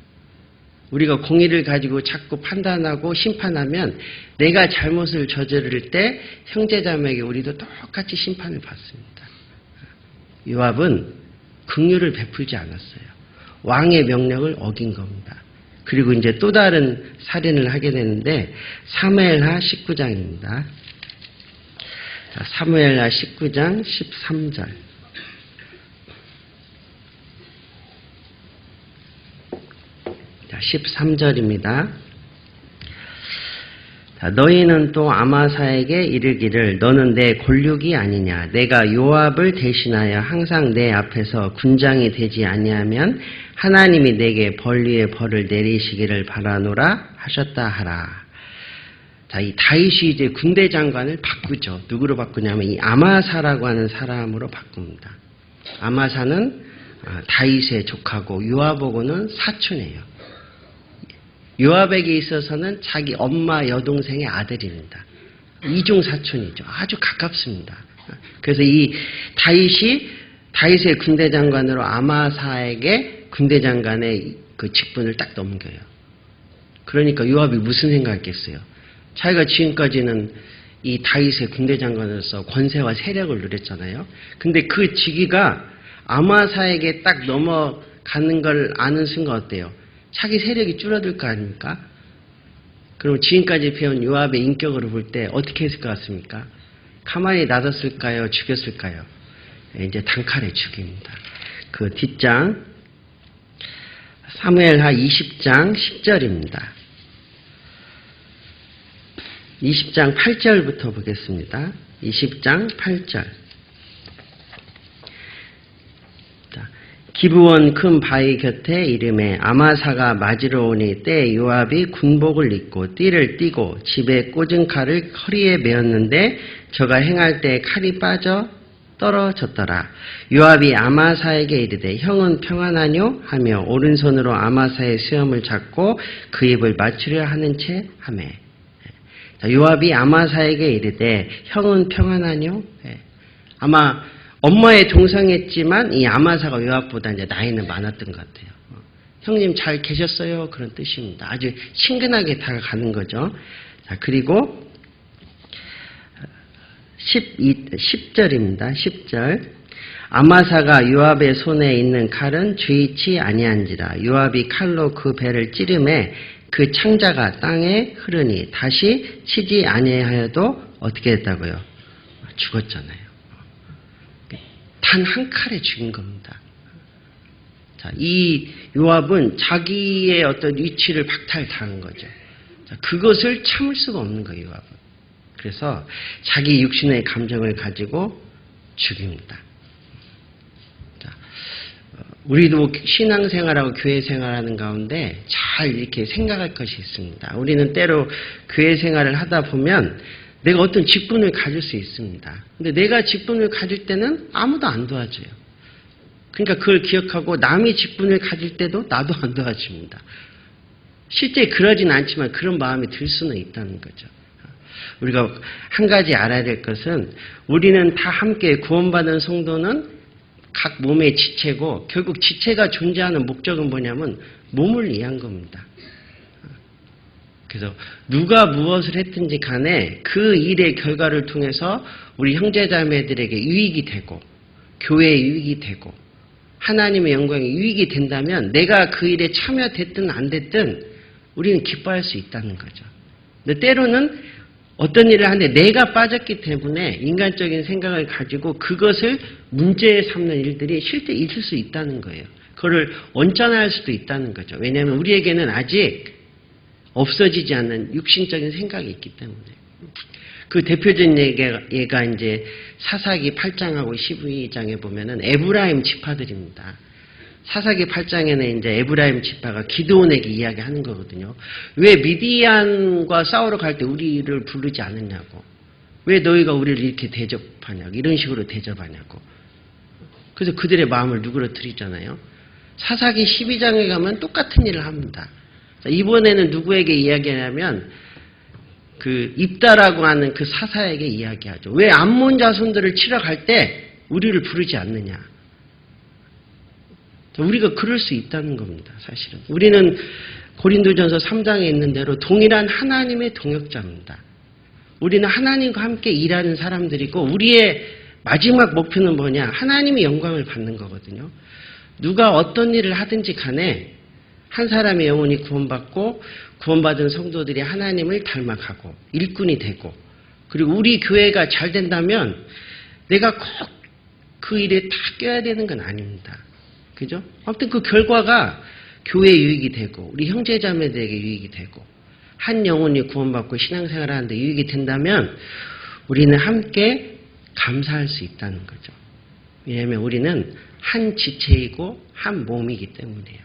우리가 공의를 가지고 자꾸 판단하고 심판하면 내가 잘못을 저지를 때 형제자매에게 우리도 똑같이 심판을 받습니다. 요압은 긍휼을 베풀지 않았어요. 왕의 명령을 어긴 겁니다. 그리고 이제 또 다른 살인을 하게 되는데 사무엘하 19장입니다. 사무엘하 19장 13절. 자, 13절입니다. 자, 너희는 또 아마사에게 이르기를 너는 내 골육이 아니냐. 내가 요압을 대신하여 항상 내 앞에서 군장이 되지 아니하면 하나님이 내게 벌 위에 벌을 내리시기를 바라노라 하셨다 하라. 자, 이 다윗이 이제 군대 장관을 바꾸죠. 누구로 바꾸냐면 이 아마사라고 하는 사람으로 바꿉니다. 아마사는 다윗의 조카고 요압하고는 사촌이에요. 요압에게 있어서는 자기 엄마 여동생의 아들입니다. 이중 사촌이죠. 아주 가깝습니다. 그래서 이 다윗의 군대 장관으로 아마사에게 군대 장관의 그 직분을 딱 넘겨요. 그러니까 요압이 무슨 생각했겠어요? 자기가 지금까지는 이 다윗의 군대 장관으로서 권세와 세력을 누렸잖아요. 근데 그 직위가 아마사에게 딱 넘어가는 걸 아는 순간 어때요? 자기 세력이 줄어들 거 아닙니까? 그럼 지금까지 배운 요압의 인격으로 볼 때 어떻게 했을 것 같습니까? 가만히 놔뒀을까요? 죽였을까요? 이제 단칼에 죽입니다. 그 뒷장 사무엘하 20장 10절입니다. 20장 8절부터 보겠습니다. 20장 8절. 기브온 큰 바위 곁에 이름에 아마사가 맞으러 오니 때 요압이 군복을 입고 띠를 띠고 집에 꽂은 칼을 허리에 메었는데 저가 행할 때 칼이 빠져 떨어졌더라. 요압이 아마사에게 이르되 형은 평안하뇨 하며 오른손으로 아마사의 수염을 잡고 그 입을 맞추려 하는 채 하매. 요압이 아마사에게 이르되 형은 평안하뇨? 아마 엄마의 동생했지만 이 아마사가 요압보다 이제 나이는 많았던 것 같아요. 형님 잘 계셨어요? 그런 뜻입니다. 아주 친근하게 다가가는 거죠. 자, 그리고 10절입니다. 10절. 아마사가 요압의 손에 있는 칼은 주의치 아니한지라. 요압이 칼로 그 배를 찌르매 그 창자가 땅에 흐르니 다시 치지 아니하여도 어떻게 됐다고요? 죽었잖아요. 단 한 칼에 죽인 겁니다. 자, 이 요압은 자기의 어떤 위치를 박탈당한 거죠. 자, 그것을 참을 수가 없는 거예요, 요압은. 그래서 자기 육신의 감정을 가지고 죽입니다. 자, 우리도 신앙생활하고 교회생활하는 가운데 잘 이렇게 생각할 것이 있습니다. 우리는 때로 교회생활을 하다 보면 내가 어떤 직분을 가질 수 있습니다. 근데 내가 직분을 가질 때는 아무도 안 도와줘요. 그러니까 그걸 기억하고 남이 직분을 가질 때도 나도 안 도와줍니다. 실제 그러진 않지만 그런 마음이 들 수는 있다는 거죠. 우리가 한 가지 알아야 될 것은 우리는 다 함께 구원받은 성도는 각 몸의 지체고 결국 지체가 존재하는 목적은 뭐냐면 몸을 위한 겁니다. 그래서 누가 무엇을 했든지 간에 그 일의 결과를 통해서 우리 형제자매들에게 유익이 되고 교회에 유익이 되고 하나님의 영광에 유익이 된다면 내가 그 일에 참여됐든 안 됐든 우리는 기뻐할 수 있다는 거죠. 근데 때로는 어떤 일을 하는데 내가 빠졌기 때문에 인간적인 생각을 가지고 그것을 문제 삼는 일들이 실제 있을 수 있다는 거예요. 그거를 원전할 수도 있다는 거죠. 왜냐하면 우리에게는 아직 없어지지 않는 육신적인 생각이 있기 때문에. 그 대표적인 예가 이제 사사기 8장하고 12장에 보면은 에브라임 지파들입니다. 사사기 8장에는 이제 에브라임 지파가 기드온에게 이야기하는 거거든요. 왜 미디안과 싸우러 갈 때 우리를 부르지 않았냐고. 왜 너희가 우리를 이렇게 대접하냐고, 이런 식으로 대접하냐고. 그래서 그들의 마음을 누그러뜨리잖아요. 사사기 12장에 가면 똑같은 일을 합니다. 이번에는 누구에게 이야기하냐면 그 입다라고 하는 그 사사에게 이야기하죠. 왜 암몬 자손들을 치러 갈 때 우리를 부르지 않느냐. 우리가 그럴 수 있다는 겁니다. 사실은 우리는 고린도전서 3장에 있는 대로 동일한 하나님의 동역자입니다. 우리는 하나님과 함께 일하는 사람들이고 우리의 마지막 목표는 뭐냐? 하나님의 영광을 받는 거거든요. 누가 어떤 일을 하든지 간에 한 사람의 영혼이 구원받고 구원받은 성도들이 하나님을 닮아가고 일꾼이 되고, 그리고 우리 교회가 잘 된다면 내가 꼭 그 일에 다 껴야 되는 건 아닙니다. 그죠? 아무튼 그 결과가 교회 유익이 되고 우리 형제자매들에게 유익이 되고 한 영혼이 구원받고 신앙생활을 하는데 유익이 된다면 우리는 함께 감사할 수 있다는 거죠. 왜냐하면 우리는 한 지체이고 한 몸이기 때문이에요.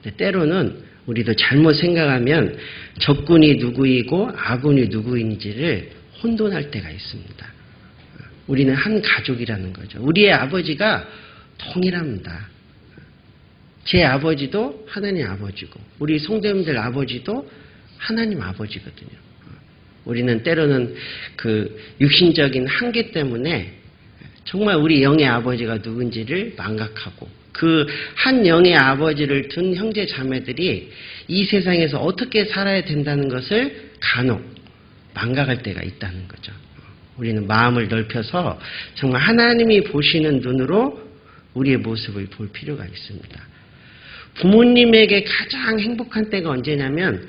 근데 때로는 우리도 잘못 생각하면 적군이 누구이고 아군이 누구인지를 혼돈할 때가 있습니다. 우리는 한 가족이라는 거죠. 우리의 아버지가 동일합니다. 제 아버지도 하나님 아버지고 우리 성도님들 아버지도 하나님 아버지거든요. 우리는 때로는 그 육신적인 한계 때문에 정말 우리 영의 아버지가 누군지를 망각하고 그 한 영의 아버지를 둔 형제 자매들이 이 세상에서 어떻게 살아야 된다는 것을 간혹 망각할 때가 있다는 거죠. 우리는 마음을 넓혀서 정말 하나님이 보시는 눈으로 우리의 모습을 볼 필요가 있습니다. 부모님에게 가장 행복한 때가 언제냐면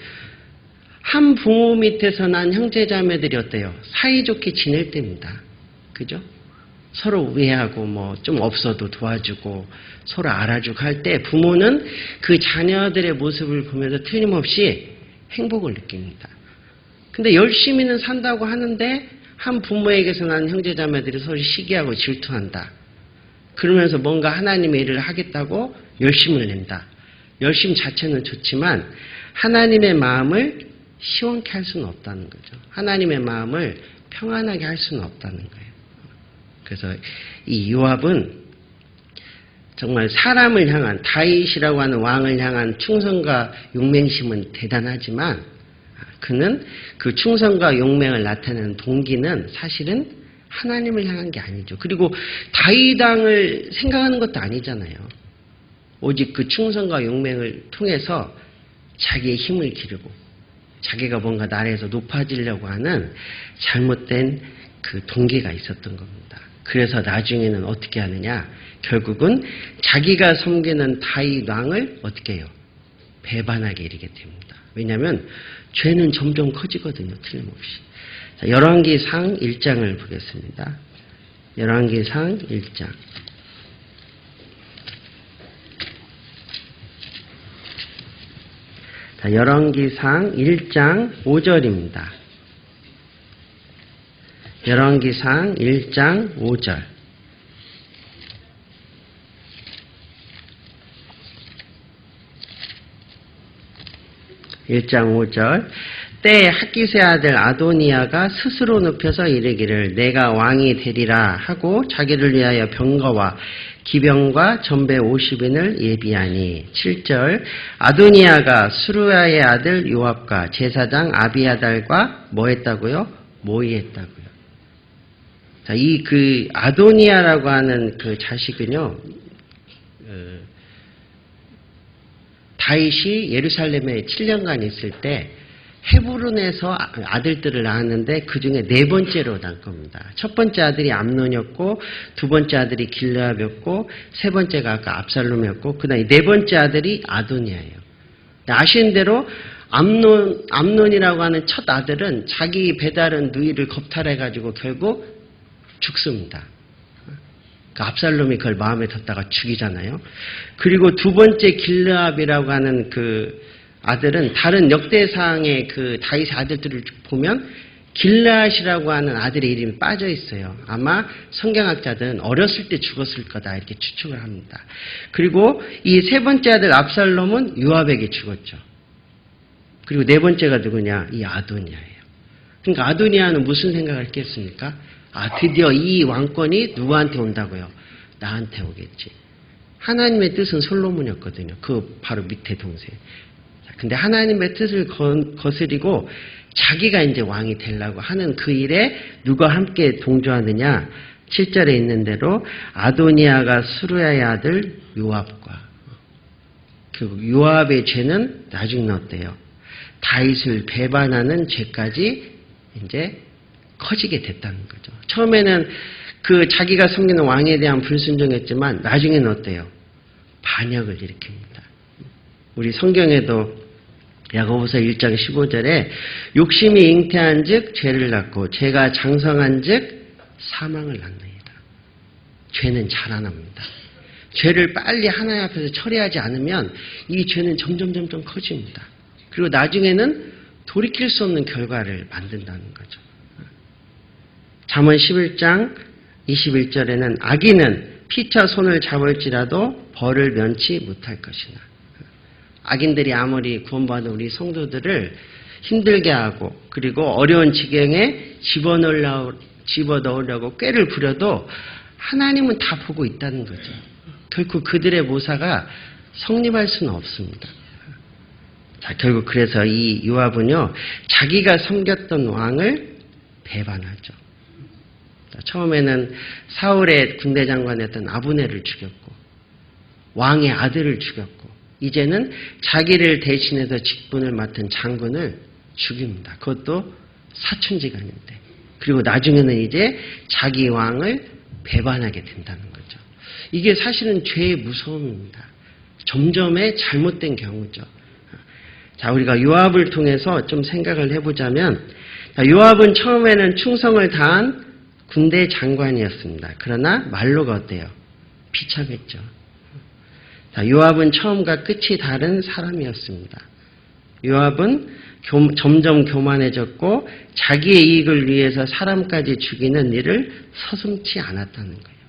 한 부모 밑에서 난 형제자매들이 어때요? 사이좋게 지낼 때입니다. 그죠? 서로 우애하고 뭐 좀 없어도 도와주고 서로 알아주고 할 때 부모는 그 자녀들의 모습을 보면서 틀림없이 행복을 느낍니다. 근데 열심히는 산다고 하는데 한 부모에게서 난 형제자매들이 서로 시기하고 질투한다. 그러면서 뭔가 하나님의 일을 하겠다고 열심을 낸다. 열심 자체는 좋지만 하나님의 마음을 시원케 할 수는 없다는 거죠. 하나님의 마음을 평안하게 할 수는 없다는 거예요. 그래서 이 요압은 정말 사람을 향한, 다윗이라고 하는 왕을 향한 충성과 용맹심은 대단하지만 그는 그 충성과 용맹을 나타내는 동기는 사실은 하나님을 향한 게 아니죠. 그리고 다윗 왕을 생각하는 것도 아니잖아요. 오직 그 충성과 용맹을 통해서 자기의 힘을 기르고 자기가 뭔가 나라에서 높아지려고 하는 잘못된 그 동기가 있었던 겁니다. 그래서 나중에는 어떻게 하느냐? 결국은 자기가 섬기는 다윗 왕을 어떻게 해요? 배반하게 이르게 됩니다. 왜냐하면 죄는 점점 커지거든요. 틀림없이. 자, 열왕기상 1장을 보겠습니다. 열왕기상 1장. 자, 열왕기상 1장 5절입니다. 열왕기상 1장 5절. 때에 학기스의 아들 아도니아가 스스로 눕혀서 이르기를 내가 왕이 되리라 하고 자기를 위하여 병거와 기병과 전배 50인을 예비하니. 7절 아도니아가 수루야의 아들 요압과 제사장 아비아달과 뭐 했다고요? 모의했다고요. 자, 이 그 아도니아라고 하는 그 자식은요, 다윗이 예루살렘에 7년간 있을 때 헤브론에서 아들들을 낳았는데 그 중에 네 번째로 난 겁니다. 첫 번째 아들이 암논이었고, 두 번째 아들이 길르압이었고, 세 번째가 아까 압살롬이었고, 그다음에 네 번째 아들이 아도니아예요. 아시는 대로 암논이라고 하는 첫 아들은 자기 배다른 누이를 겁탈해가지고 결국 죽습니다. 그 압살롬이 그걸 마음에 뒀다가 죽이잖아요. 그리고 두 번째 길르압이라고 하는 그 아들은 다른 역대상의 그 다윗의 아들들을 보면 길르앗이라고 하는 아들의 이름이 빠져 있어요. 아마 성경학자들은 어렸을 때 죽었을 거다 이렇게 추측을 합니다. 그리고 이 세 번째 아들 압살롬은 요압에게 죽었죠. 그리고 네 번째가 누구냐? 이 아도니아예요. 그러니까 아도니아는 무슨 생각을 했겠습니까? 드디어 이 왕권이 누구한테 온다고요? 나한테 오겠지. 하나님의 뜻은 솔로몬이었거든요. 그 바로 밑에 동생. 근데 하나님의 뜻을 거스리고 자기가 이제 왕이 되려고 하는 그 일에 누가 함께 동조하느냐? 7절에 있는 대로 아도니아가 수루야의 아들 요압과, 그 요압의 죄는 나중에 어때요? 다윗을 배반하는 죄까지 이제 커지게 됐다는 거죠. 처음에는 그 자기가 섬기는 왕에 대한 불순종했지만 나중에는 어때요? 반역을 일으킵니다. 우리 성경에도 야고보서 1장 15절에 욕심이 잉태한 즉 죄를 낳고 죄가 장성한 즉 사망을 낳느니라. 죄는 자라납니다. 죄를 빨리 하나님 앞에서 처리하지 않으면 이 죄는 점점 커집니다. 그리고 나중에는 돌이킬 수 없는 결과를 만든다는 거죠. 잠언 11장 21절에는 악인은 피차 손을 잡을지라도 벌을 면치 못할 것이나. 악인들이 아무리 구원받은 우리 성도들을 힘들게 하고 그리고 어려운 지경에 집어넣으려고 꾀를 부려도 하나님은 다 보고 있다는 거죠. 결코 그들의 모사가 성립할 수는 없습니다. 자, 결국 그래서 이 요압은요, 자기가 섬겼던 왕을 배반하죠. 자, 처음에는 사울의 군대 장관이었던 아브넬을 죽였고, 왕의 아들을 죽였고, 이제는 자기를 대신해서 직분을 맡은 장군을 죽입니다. 그것도 사촌지간인데. 그리고 나중에는 이제 자기 왕을 배반하게 된다는 거죠. 이게 사실은 죄의 무서움입니다. 점점의 잘못된 경우죠. 자, 우리가 요압을 통해서 좀 생각을 해보자면, 요압은 처음에는 충성을 다한 군대 장관이었습니다. 그러나 말로가 어때요? 비참했죠. 자, 요압은 처음과 끝이 다른 사람이었습니다. 요압은 점점 교만해졌고 자기의 이익을 위해서 사람까지 죽이는 일을 서슴지 않았다는 거예요.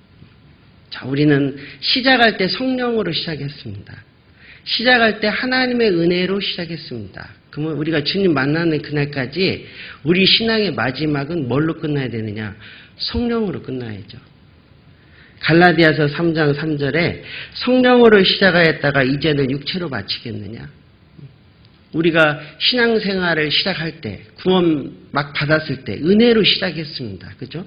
자, 우리는 시작할 때 성령으로 시작했습니다. 시작할 때 하나님의 은혜로 시작했습니다. 그러면 우리가 주님 만나는 그날까지 우리 신앙의 마지막은 뭘로 끝나야 되느냐? 성령으로 끝나야죠. 갈라디아서 3장 3절에 성령으로 시작하였다가 이제는 육체로 마치겠느냐? 우리가 신앙생활을 시작할 때, 구원 막 받았을 때 은혜로 시작했습니다. 그죠?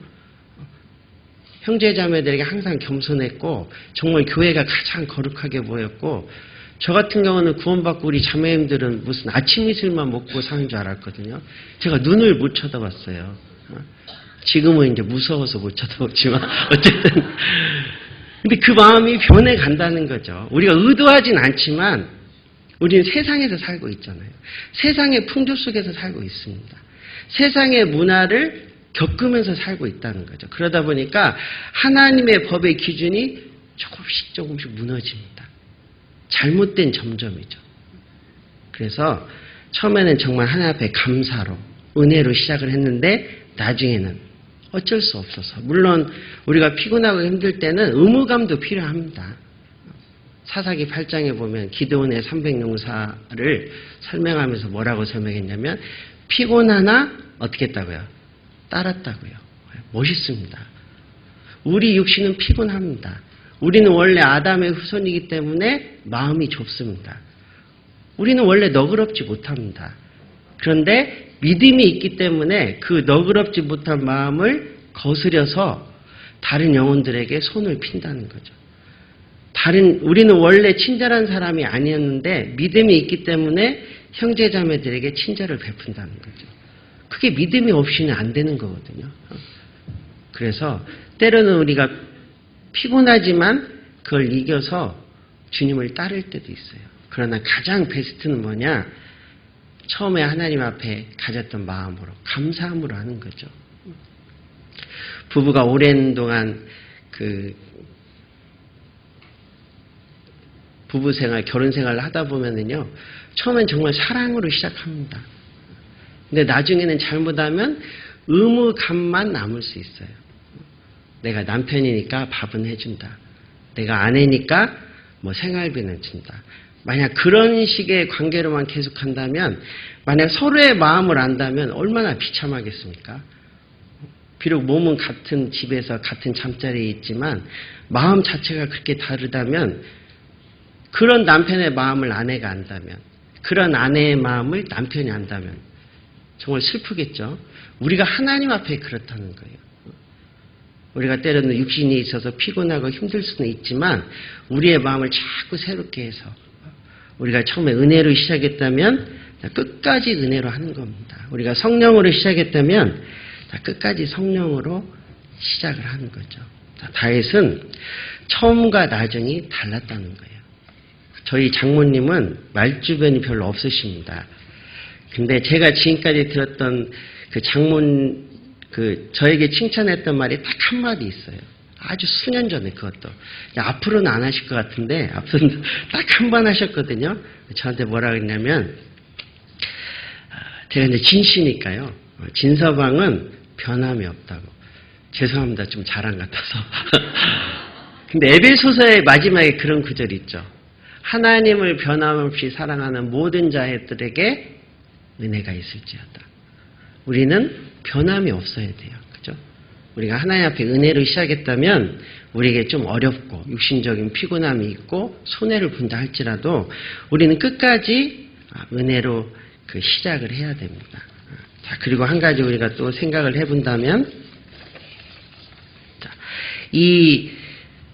형제자매들에게 항상 겸손했고 정말 교회가 가장 거룩하게 보였고, 저 같은 경우는 구원받고 우리 자매님들은 무슨 아침 이슬만 먹고 사는 줄 알았거든요. 제가 눈을 못 쳐다봤어요. 지금은 이제 무서워서 못 쳐다보지만 어쨌든 근데 그 마음이 변해간다는 거죠. 우리가 의도하진 않지만 우리는 세상에서 살고 있잖아요. 세상의 풍조 속에서 살고 있습니다. 세상의 문화를 겪으면서 살고 있다는 거죠. 그러다 보니까 하나님의 법의 기준이 조금씩 무너집니다. 잘못된 점점이죠. 그래서 처음에는 정말 하나님 앞에 감사로 은혜로 시작을 했는데 나중에는 어쩔 수 없어서, 물론 우리가 피곤하고 힘들 때는 의무감도 필요합니다. 사사기 8장에 보면 기드온의 300용사를 설명하면서 뭐라고 설명했냐면 피곤하나 어떻게 했다고요? 따랐다고요. 멋있습니다. 우리 육신은 피곤합니다. 우리는 원래 아담의 후손이기 때문에 마음이 좁습니다. 우리는 원래 너그럽지 못합니다. 그런데 믿음이 있기 때문에 그 너그럽지 못한 마음을 거스려서 다른 영혼들에게 손을 핀다는 거죠. 우리는 원래 친절한 사람이 아니었는데 믿음이 있기 때문에 형제자매들에게 친절을 베푼다는 거죠. 그게 믿음이 없이는 안 되는 거거든요. 그래서 때로는 우리가 피곤하지만 그걸 이겨서 주님을 따를 때도 있어요. 그러나 가장 베스트는 뭐냐? 처음에 하나님 앞에 가졌던 마음으로, 감사함으로 하는 거죠. 부부가 오랜 동안 부부생활, 결혼생활을 하다 보면은요, 처음엔 정말 사랑으로 시작합니다. 근데 나중에는 잘못하면 의무감만 남을 수 있어요. 내가 남편이니까 밥은 해준다. 내가 아내니까 뭐 생활비는 준다. 만약 그런 식의 관계로만 계속한다면, 만약 서로의 마음을 안다면 얼마나 비참하겠습니까? 비록 몸은 같은 집에서 같은 잠자리에 있지만 마음 자체가 그렇게 다르다면, 그런 남편의 마음을 아내가 안다면, 그런 아내의 마음을 남편이 안다면 정말 슬프겠죠. 우리가 하나님 앞에 그렇다는 거예요. 우리가 때로는 육신이 있어서 피곤하고 힘들 수는 있지만 우리의 마음을 자꾸 새롭게 해서, 우리가 처음에 은혜로 시작했다면 끝까지 은혜로 하는 겁니다. 우리가 성령으로 시작했다면 끝까지 성령으로 시작을 하는 거죠. 다윗은 처음과 나중이 달랐다는 거예요. 저희 장모님은 말주변이 별로 없으십니다. 근데 제가 지금까지 들었던 그 저에게 칭찬했던 말이 딱 한마디 있어요. 아주 수년 전에 그것도. 앞으로는 안 하실 것 같은데, 앞으로는 딱 한 번 하셨거든요. 저한테 뭐라 그랬냐면, 제가 이제 진씨니까요. 진서방은 변함이 없다고. 죄송합니다. 좀 자랑 같아서. 근데 에베소서의 마지막에 그런 구절이 있죠. 하나님을 변함없이 사랑하는 모든 자들에게 은혜가 있을지어다. 우리는 변함이 없어야 돼요. 그죠? 우리가 하나님 앞에 은혜로 시작했다면 우리에게 좀 어렵고 육신적인 피곤함이 있고 손해를 본다 할지라도 우리는 끝까지 은혜로 그 시작을 해야 됩니다. 자, 그리고 한 가지 우리가 또 생각을 해본다면, 자, 이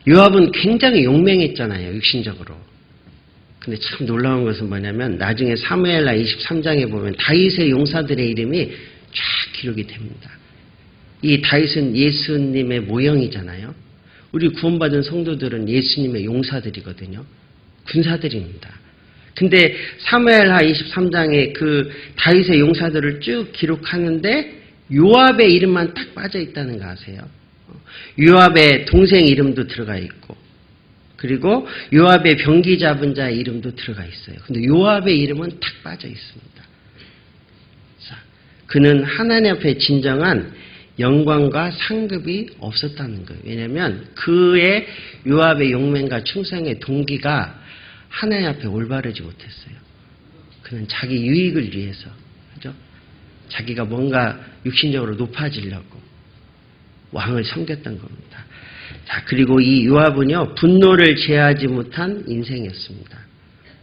요압은 굉장히 용맹했잖아요. 육신적으로. 근데 참 놀라운 것은 뭐냐면 나중에 사무엘하 23장에 보면 다윗의 용사들의 이름이 쫙 기록이 됩니다. 이 다윗은 예수님의 모형이잖아요. 우리 구원받은 성도들은 예수님의 용사들이거든요. 군사들입니다. 근데 사무엘하 23장에 그 다윗의 용사들을 쭉 기록하는데 요압의 이름만 딱 빠져 있다는 거 아세요? 요압의 동생 이름도 들어가 있고, 그리고 요압의 병기 잡은 자의 이름도 들어가 있어요. 근데 요압의 이름은 딱 빠져 있습니다. 자, 그는 하나님 앞에 진정한 영광과 상급이 없었다는 거예요. 왜냐하면 그의 요압의 용맹과 충성의 동기가 하나님 앞에 올바르지 못했어요. 그는 자기 유익을 위해서, 그죠? 자기가 뭔가 육신적으로 높아지려고 왕을 섬겼던 겁니다. 자, 그리고 이 요압은요, 분노를 제어하지 못한 인생이었습니다.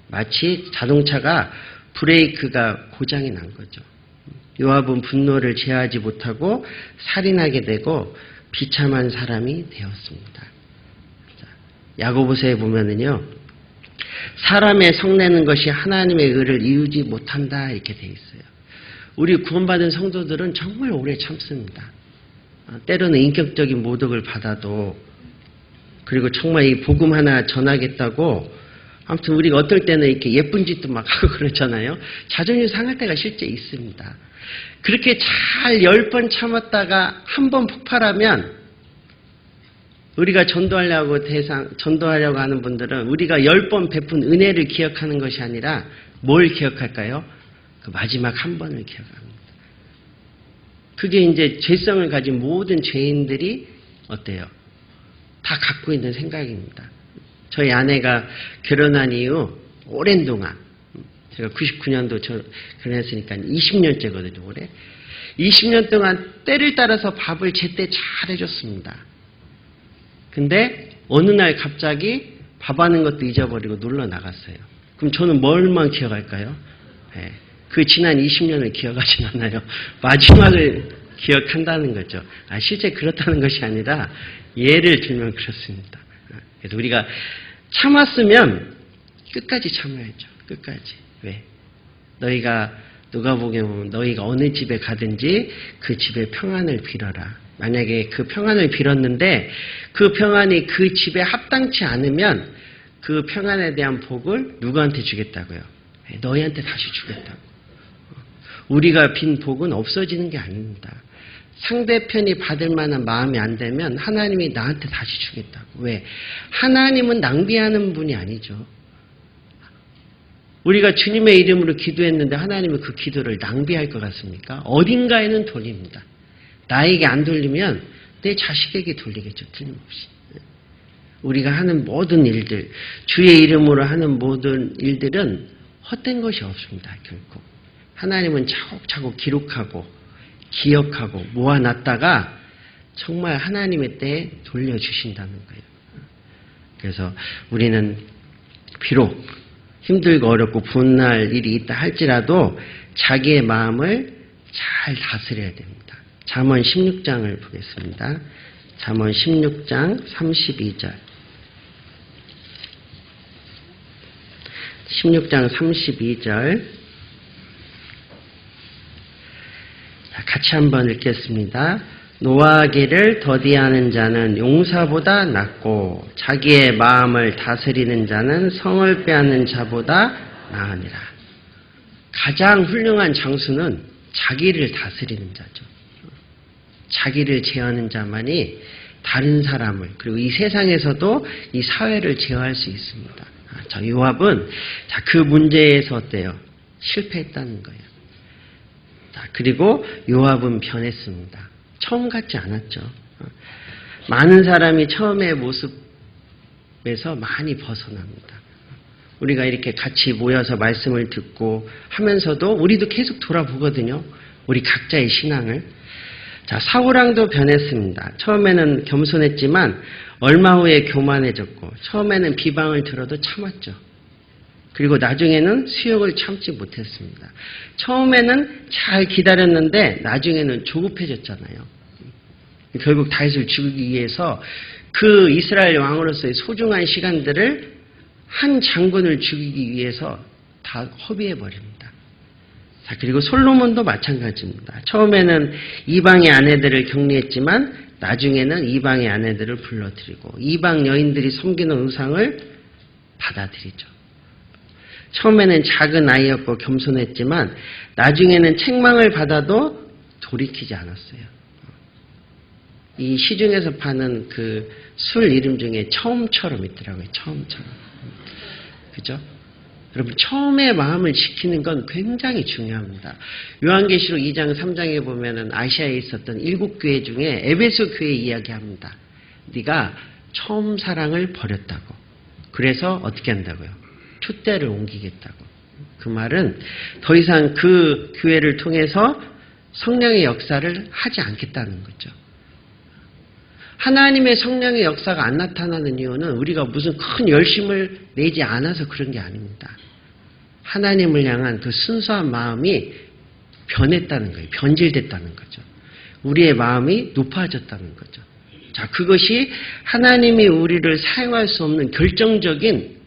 마치 자동차가 브레이크가 고장이 난 거죠. 요압은 분노를 제어하지 못하고 살인하게 되고 비참한 사람이 되었습니다. 자, 야고보서에 보면은요, 사람의 성내는 것이 하나님의 의를 이루지 못한다 이렇게 돼 있어요. 우리 구원받은 성도들은 정말 오래 참습니다. 때로는 인격적인 모독을 받아도, 그리고 정말 이 복음 하나 전하겠다고, 아무튼 우리가 어떨 때는 이렇게 예쁜 짓도 막 하고 그러잖아요. 자존심 상할 때가 실제 있습니다. 그렇게 잘 10번 참았다가 한 번 폭발하면, 우리가 전도하려고 하는 분들은 우리가 10번 베푼 은혜를 기억하는 것이 아니라 뭘 기억할까요? 그 마지막 한 번을 기억합니다. 그게 이제 죄성을 가진 모든 죄인들이 어때요? 다 갖고 있는 생각입니다. 저희 아내가 결혼한 이후 오랜 동안, 제가 99년도 결혼했으니까 20년째거든요, 올해. 20년 동안 때를 따라서 밥을 제때 잘 해줬습니다. 근데 어느 날 갑자기 밥하는 것도 잊어버리고 놀러 나갔어요. 그럼 저는 뭘만 기억할까요? 네. 그 지난 20년을 기억하진 않아요. 마지막을 기억한다는 거죠. 실제 그렇다는 것이 아니라 예를 들면 그렇습니다. 그래서 우리가 참았으면 끝까지 참아야죠. 끝까지. 왜? 누가 보게 보면 너희가 어느 집에 가든지 그 집의 평안을 빌어라. 만약에 그 평안을 빌었는데 그 평안이 그 집에 합당치 않으면 그 평안에 대한 복을 누구한테 주겠다고요? 너희한테 다시 주겠다고. 우리가 빈 복은 없어지는 게 아닙니다. 상대편이 받을 만한 마음이 안 되면 하나님이 나한테 다시 주겠다고. 왜? 하나님은 낭비하는 분이 아니죠. 우리가 주님의 이름으로 기도했는데 하나님은 그 기도를 낭비할 것 같습니까? 어딘가에는 돌립니다. 나에게 안 돌리면 내 자식에게 돌리겠죠. 틀림없이. 우리가 하는 모든 일들, 주의 이름으로 하는 모든 일들은 헛된 것이 없습니다. 결코. 하나님은 차곡차곡 기록하고 기억하고 모아놨다가 정말 하나님의 때에 돌려주신다는 거예요. 그래서 우리는 비록 힘들고 어렵고 분할 일이 있다 할지라도 자기의 마음을 잘 다스려야 됩니다. 잠언 16장을 보겠습니다. 잠언 16장 32절. 16장 32절. 같이 한번 읽겠습니다. 노하기를 더디하는 자는 용사보다 낫고 자기의 마음을 다스리는 자는 성을 빼앗는 자보다 나으니라. 가장 훌륭한 장수는 자기를 다스리는 자죠. 자기를 제어하는 자만이 다른 사람을 그리고 이 세상에서도 이 사회를 제어할 수 있습니다. 자, 요압은 그 문제에서 어때요? 실패했다는 거예요. 자, 그리고 요압은 변했습니다. 처음 같지 않았죠. 많은 사람이 처음의 모습에서 많이 벗어납니다. 우리가 이렇게 같이 모여서 말씀을 듣고 하면서도 우리도 계속 돌아보거든요. 우리 각자의 신앙을. 자, 사울왕도 변했습니다. 처음에는 겸손했지만 얼마 후에 교만해졌고 처음에는 비방을 들어도 참았죠. 그리고 나중에는 수욕을 참지 못했습니다. 처음에는 잘 기다렸는데 나중에는 조급해졌잖아요. 결국 다윗을 죽이기 위해서 그 이스라엘 왕으로서의 소중한 시간들을 한 장군을 죽이기 위해서 다 허비해버립니다. 자, 그리고 솔로몬도 마찬가지입니다. 처음에는 이방의 아내들을 격리했지만 나중에는 이방의 아내들을 불러들이고 이방 여인들이 섬기는 의상을 받아들이죠. 처음에는 작은 아이였고 겸손했지만 나중에는 책망을 받아도 돌이키지 않았어요. 이 시중에서 파는 그 술 이름 중에 처음처럼 있더라고요. 처음처럼. 그죠? 여러분, 처음의 마음을 지키는 건 굉장히 중요합니다. 요한계시록 2장 3장에 보면은 아시아에 있었던 7교회 중에 에베소 교회 이야기합니다. 네가 처음 사랑을 버렸다고. 그래서 어떻게 한다고요? 촛대를 옮기겠다고. 그 말은 더 이상 그 교회를 통해서 성령의 역사를 하지 않겠다는 거죠. 하나님의 성령의 역사가 안 나타나는 이유는 우리가 무슨 큰 열심을 내지 않아서 그런 게 아닙니다. 하나님을 향한 그 순수한 마음이 변했다는 거예요. 변질됐다는 거죠. 우리의 마음이 높아졌다는 거죠. 자, 그것이 하나님이 우리를 사용할 수 없는 결정적인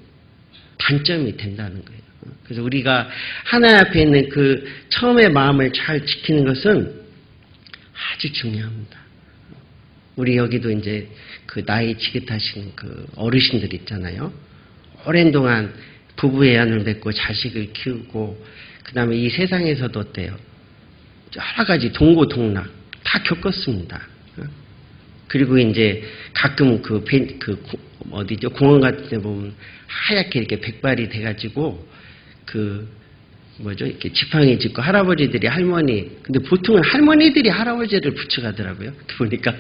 단점이 된다는 거예요. 그래서 우리가 하나님 앞에 있는 그 처음의 마음을 잘 지키는 것은 아주 중요합니다. 우리 여기도 이제 그 나이 지긋하신 그 어르신들 있잖아요. 오랜 동안 부부의 안을 맺고 자식을 키우고 그 다음에 이 세상에서도 어때요? 여러 가지 동고동락 다 겪었습니다. 그리고 이제 가끔 어디죠? 공원 같은 데 보면 하얗게 이렇게 백발이 돼가지고 이렇게 지팡이 짚고 할아버지들이 할머니, 근데 보통은 할머니들이 할아버지를 붙여가더라고요. 보니까.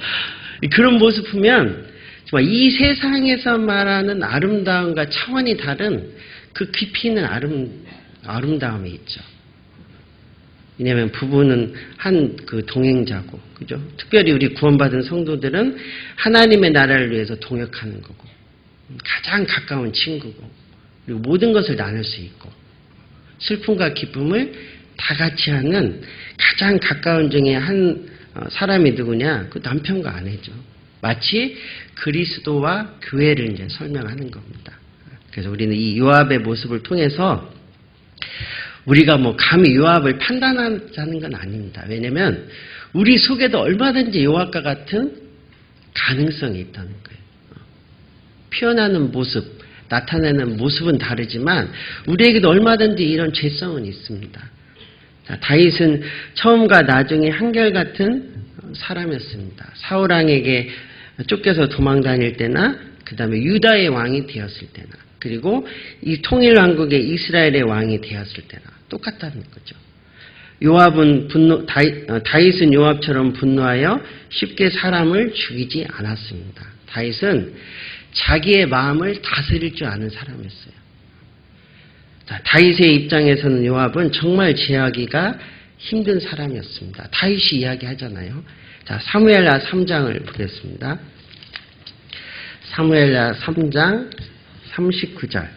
그런 모습 보면 정말 이 세상에서 말하는 아름다움과 차원이 다른 그 깊이 있는 아름다움이 있죠. 왜냐하면 부부는 한 그 동행자고, 그죠? 특별히 우리 구원받은 성도들은 하나님의 나라를 위해서 동역하는 거고, 가장 가까운 친구고, 그리고 모든 것을 나눌 수 있고, 슬픔과 기쁨을 다 같이 하는 가장 가까운 중에 한 사람이 누구냐? 그 남편과 아내죠. 마치 그리스도와 교회를 이제 설명하는 겁니다. 그래서 우리는 이 요압의 모습을 통해서 우리가 감히 요압을 판단하자는 건 아닙니다. 왜냐하면 우리 속에도 얼마든지 요압과 같은 가능성이 있다는 거예요. 표현하는 모습, 나타내는 모습은 다르지만 우리에게도 얼마든지 이런 죄성은 있습니다. 자, 다윗은 처음과 나중에 한결같은 사람이었습니다. 사울왕에게 쫓겨서 도망다닐 때나 그 다음에 유다의 왕이 되었을 때나 그리고 이 통일왕국의 이스라엘의 왕이 되었을 때나 똑같다는 거죠. 다윗은 요압처럼 분노하여 쉽게 사람을 죽이지 않았습니다. 다윗은 자기의 마음을 다스릴 줄 아는 사람이었어요. 자, 다윗의 입장에서는 요압은 정말 제하기가 힘든 사람이었습니다. 다윗이 이야기하잖아요. 자, 사무엘하 3장을 보겠습니다. 사무엘하 3장 39절.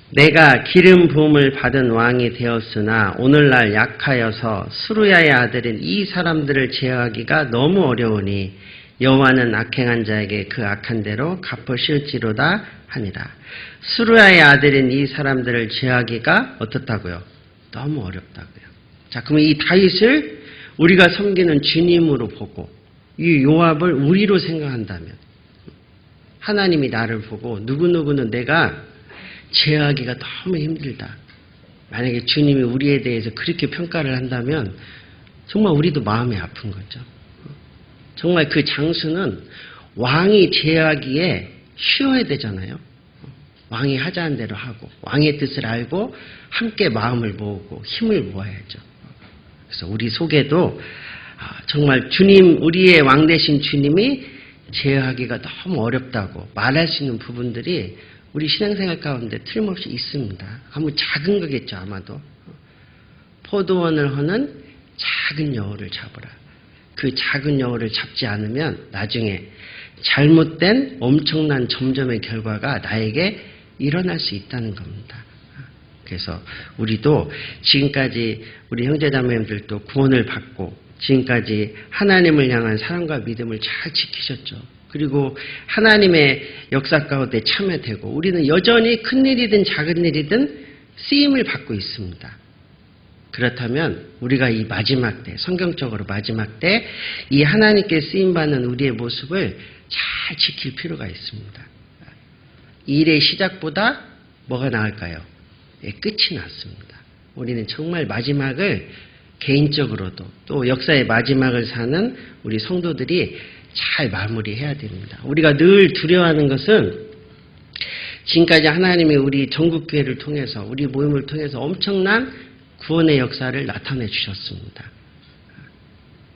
내가 기름 부음을 받은 왕이 되었으나 오늘날 약하여서 스루야의 아들인 이 사람들을 제어하기가 너무 어려우니 여호와는 악행한 자에게 그 악한 대로 갚으실지로다 하니라. 스루야의 아들인 이 사람들을 제어하기가 어떻다고요? 너무 어렵다고요. 자, 그러면 이 다윗을 우리가 섬기는 주님으로 보고 이 요압을 우리로 생각한다면 하나님이 나를 보고 누구누구는 내가 제어하기가 너무 힘들다. 만약에 주님이 우리에 대해서 그렇게 평가를 한다면 정말 우리도 마음이 아픈 거죠. 정말 그 장수는 왕이 제어하기에 쉬워야 되잖아요. 왕이 하자는 대로 하고 왕의 뜻을 알고 함께 마음을 모으고 힘을 모아야죠. 그래서 우리 속에도 정말 주님, 우리의 왕 되신 주님이 제어하기가 너무 어렵다고 말할 수 있는 부분들이 우리 신앙생활 가운데 틀림없이 있습니다. 아무 작은 거겠죠, 아마도. 포도원을 허는 작은 여우를 잡으라. 그 작은 여우를 잡지 않으면 나중에 잘못된 엄청난 점점의 결과가 나에게 일어날 수 있다는 겁니다. 그래서 우리도 지금까지 우리 형제자매님들도 구원을 받고 지금까지 하나님을 향한 사랑과 믿음을 잘 지키셨죠. 그리고 하나님의 역사 가운데 참여되고 우리는 여전히 큰일이든 작은 일이든 쓰임을 받고 있습니다. 그렇다면 우리가 이 마지막 때, 성경적으로 마지막 때 이 하나님께 쓰임받는 우리의 모습을 잘 지킬 필요가 있습니다. 이 일의 시작보다 뭐가 나을까요? 끝이 낫습니다. 우리는 정말 마지막을 개인적으로도 또 역사의 마지막을 사는 우리 성도들이 잘 마무리해야 됩니다. 우리가 늘 두려워하는 것은 지금까지 하나님이 우리 전국교회를 통해서 우리 모임을 통해서 엄청난 구원의 역사를 나타내 주셨습니다.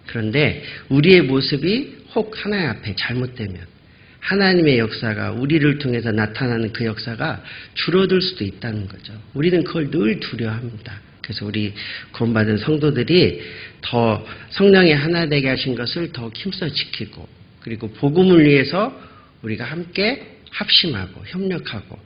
그런데 우리의 모습이 혹 하나님 앞에 잘못되면 하나님의 역사가 우리를 통해서 나타나는 그 역사가 줄어들 수도 있다는 거죠. 우리는 그걸 늘 두려워합니다. 그래서 우리 구원받은 성도들이 더 성령의 하나 되게 하신 것을 더 힘써 지키고 그리고 복음을 위해서 우리가 함께 합심하고 협력하고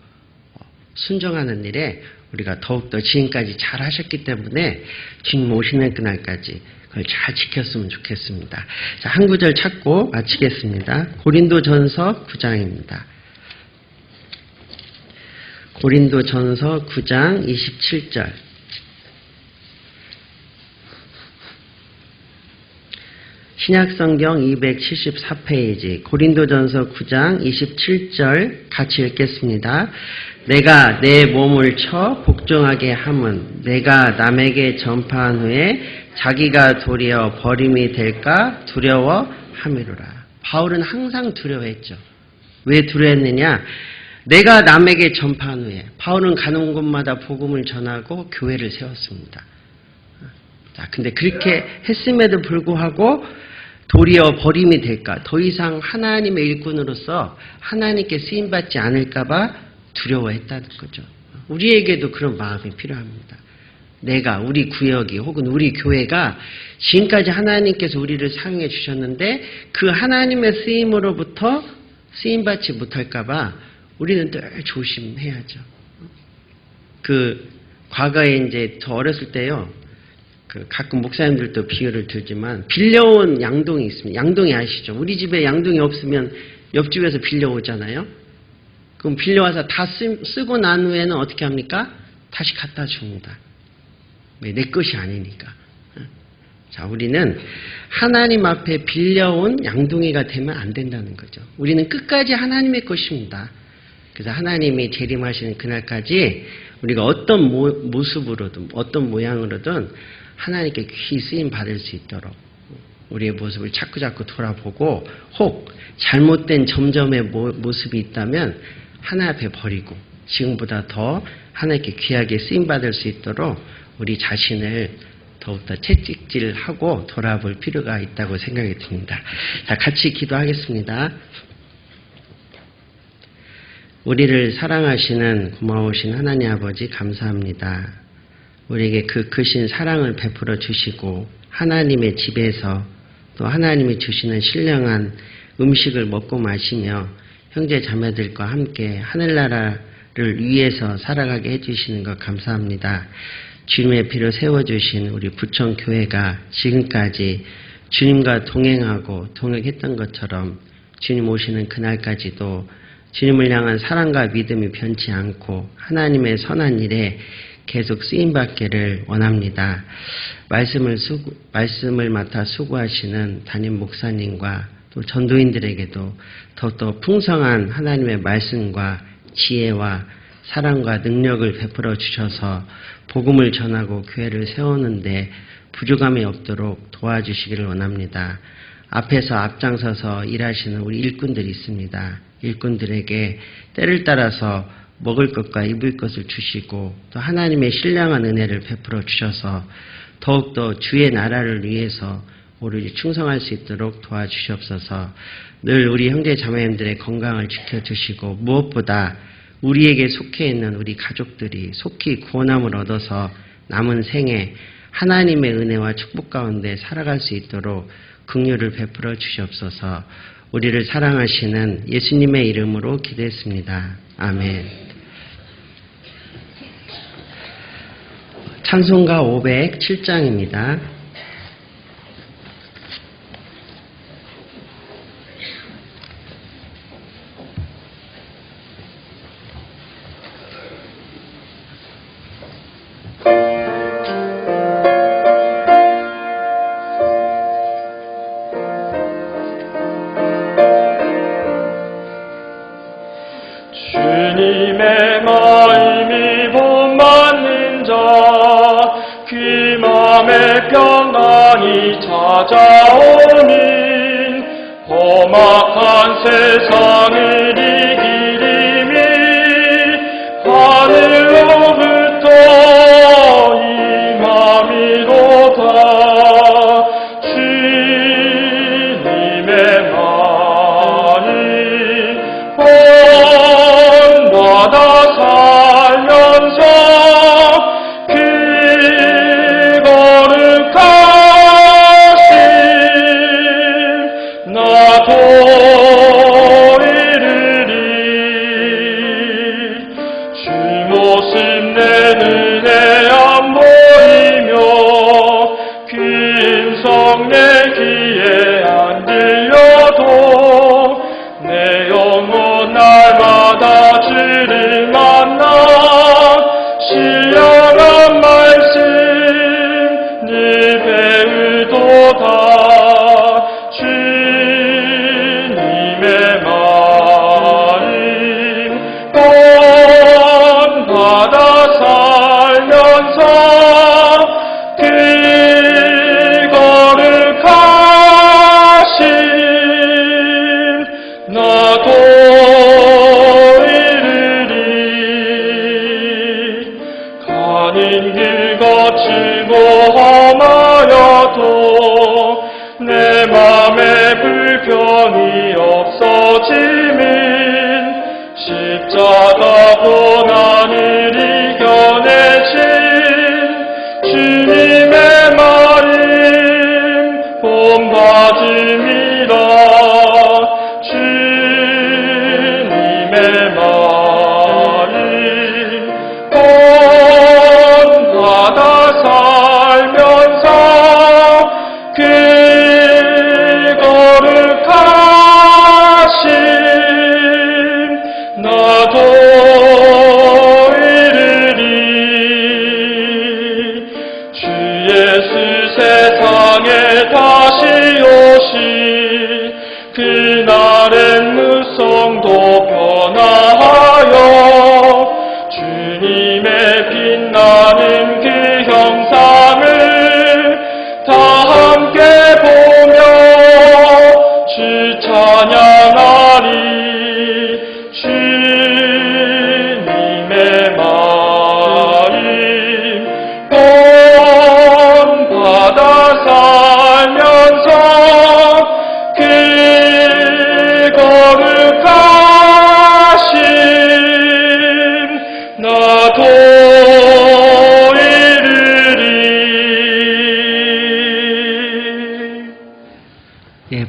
순종하는 일에 우리가 더욱더 지금까지 잘 하셨기 때문에 주님 오시는 그날까지 그걸 잘 지켰으면 좋겠습니다. 자, 한 구절 찾고 마치겠습니다. 고린도전서 9장입니다. 고린도전서 9장 27절. 신약성경 274페이지 고린도전서 9장 27절 같이 읽겠습니다. 내가 내 몸을 쳐 복종하게 함은 내가 남에게 전파한 후에 자기가 도리어 버림이 될까 두려워함이로라. 바울은 항상 두려워했죠. 왜 두려워했느냐? 내가 남에게 전파한 후에 바울은 가는 곳마다 복음을 전하고 교회를 세웠습니다. 자, 근데 그렇게 했음에도 불구하고 도리어 버림이 될까? 더 이상 하나님의 일꾼으로서 하나님께 쓰임받지 않을까봐 두려워했다는 거죠. 우리에게도 그런 마음이 필요합니다. 내가, 우리 구역이 혹은 우리 교회가 지금까지 하나님께서 우리를 사용해 주셨는데 그 하나님의 쓰임으로부터 쓰임받지 못할까봐 우리는 늘 조심해야죠. 과거에 이제 저 어렸을 때요. 가끔 목사님들도 비유를 들지만 빌려온 양동이 있습니다. 양동이 아시죠? 우리 집에 양동이 없으면 옆집에서 빌려오잖아요. 그럼 빌려와서 다 쓰고 난 후에는 어떻게 합니까? 다시 갖다 줍니다. 왜? 내 것이 아니니까. 자, 우리는 하나님 앞에 빌려온 양동이가 되면 안 된다는 거죠. 우리는 끝까지 하나님의 것입니다. 그래서 하나님이 재림하시는 그날까지 우리가 어떤 모습으로든 어떤 모양으로든 하나님께 귀히 쓰임 받을 수 있도록 우리의 모습을 자꾸자꾸 돌아보고 혹 잘못된 점점의 모습이 있다면 하나님 앞에 버리고 지금보다 더 하나님께 귀하게 쓰임 받을 수 있도록 우리 자신을 더욱더 채찍질하고 돌아볼 필요가 있다고 생각이 듭니다. 자, 같이 기도하겠습니다. 우리를 사랑하시는 고마우신 하나님 아버지 감사합니다. 우리에게 그 크신 사랑을 베풀어 주시고 하나님의 집에서 또 하나님이 주시는 신령한 음식을 먹고 마시며 형제 자매들과 함께 하늘나라를 위해서 살아가게 해주시는 것 감사합니다. 주님의 피로 세워주신 우리 부천교회가 지금까지 주님과 동행하고 동역했던 것처럼 주님 오시는 그날까지도 주님을 향한 사랑과 믿음이 변치 않고 하나님의 선한 일에 계속 쓰임받기를 원합니다. 말씀을 맡아 수고하시는 담임 목사님과 또 전도인들에게도 더욱더 풍성한 하나님의 말씀과 지혜와 사랑과 능력을 베풀어 주셔서 복음을 전하고 교회를 세우는데 부족함이 없도록 도와주시기를 원합니다. 앞에서 앞장서서 일하시는 우리 일꾼들이 있습니다. 일꾼들에게 때를 따라서 먹을 것과 입을 것을 주시고 또 하나님의 신령한 은혜를 베풀어 주셔서 더욱더 주의 나라를 위해서 오로지 충성할 수 있도록 도와주시옵소서. 늘 우리 형제 자매님들의 건강을 지켜주시고 무엇보다 우리에게 속해 있는 우리 가족들이 속히 구원함을 얻어서 남은 생에 하나님의 은혜와 축복 가운데 살아갈 수 있도록 긍휼을 베풀어 주시옵소서. 우리를 사랑하시는 예수님의 이름으로 기도했습니다. 아멘. 찬송가 507장입니다. 주님의 마음이 본받는 자, 그 맘에 평안이 찾아오니 험악한 세상을 이기림이 하늘로부터 임함이로다. 주님의 마음 받아 살면서 그 거룩하심 나도 이르리. 주 모습 내 눈에 안 보이며 그 음성 내 귀에 안 들려도 내 영혼 날마다 주를 만나 신령한 말씀 늘 배우도다. 주님의 마음 본받아 살면서 그 거룩하심 나도 가는 길 거칠고 험하여도 내 맘에 불평이 없어짐은 십자가로 나를 이겨내신 주님의 마음 본받음이라. 주님의 마음 본받아 살면서 그 거룩하심 나도 이르리. 주 예수 세상에 다시 오시 그날엔 무성도 변화하여 주님의 빛나는 그 형상을 다 함께 보며 주 찬양하리. 주님의 마음 본받아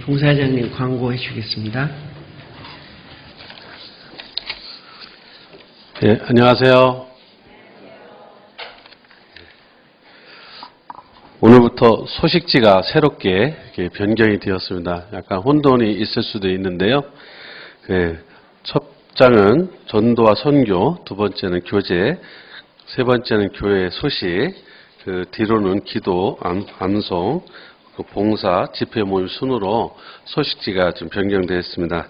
봉사장님 광고해 주겠습니다. 네, 안녕하세요. 오늘부터 소식지가 새롭게 이렇게 변경이 되었습니다. 약간 혼돈이 있을 수도 있는데요. 네, 첫 장은 전도와 선교, 두 번째는 교제, 세 번째는 교회 소식, 그 뒤로는 기도, 암송, 그 봉사, 집회 모임 순으로 소식지가 좀 변경되었습니다.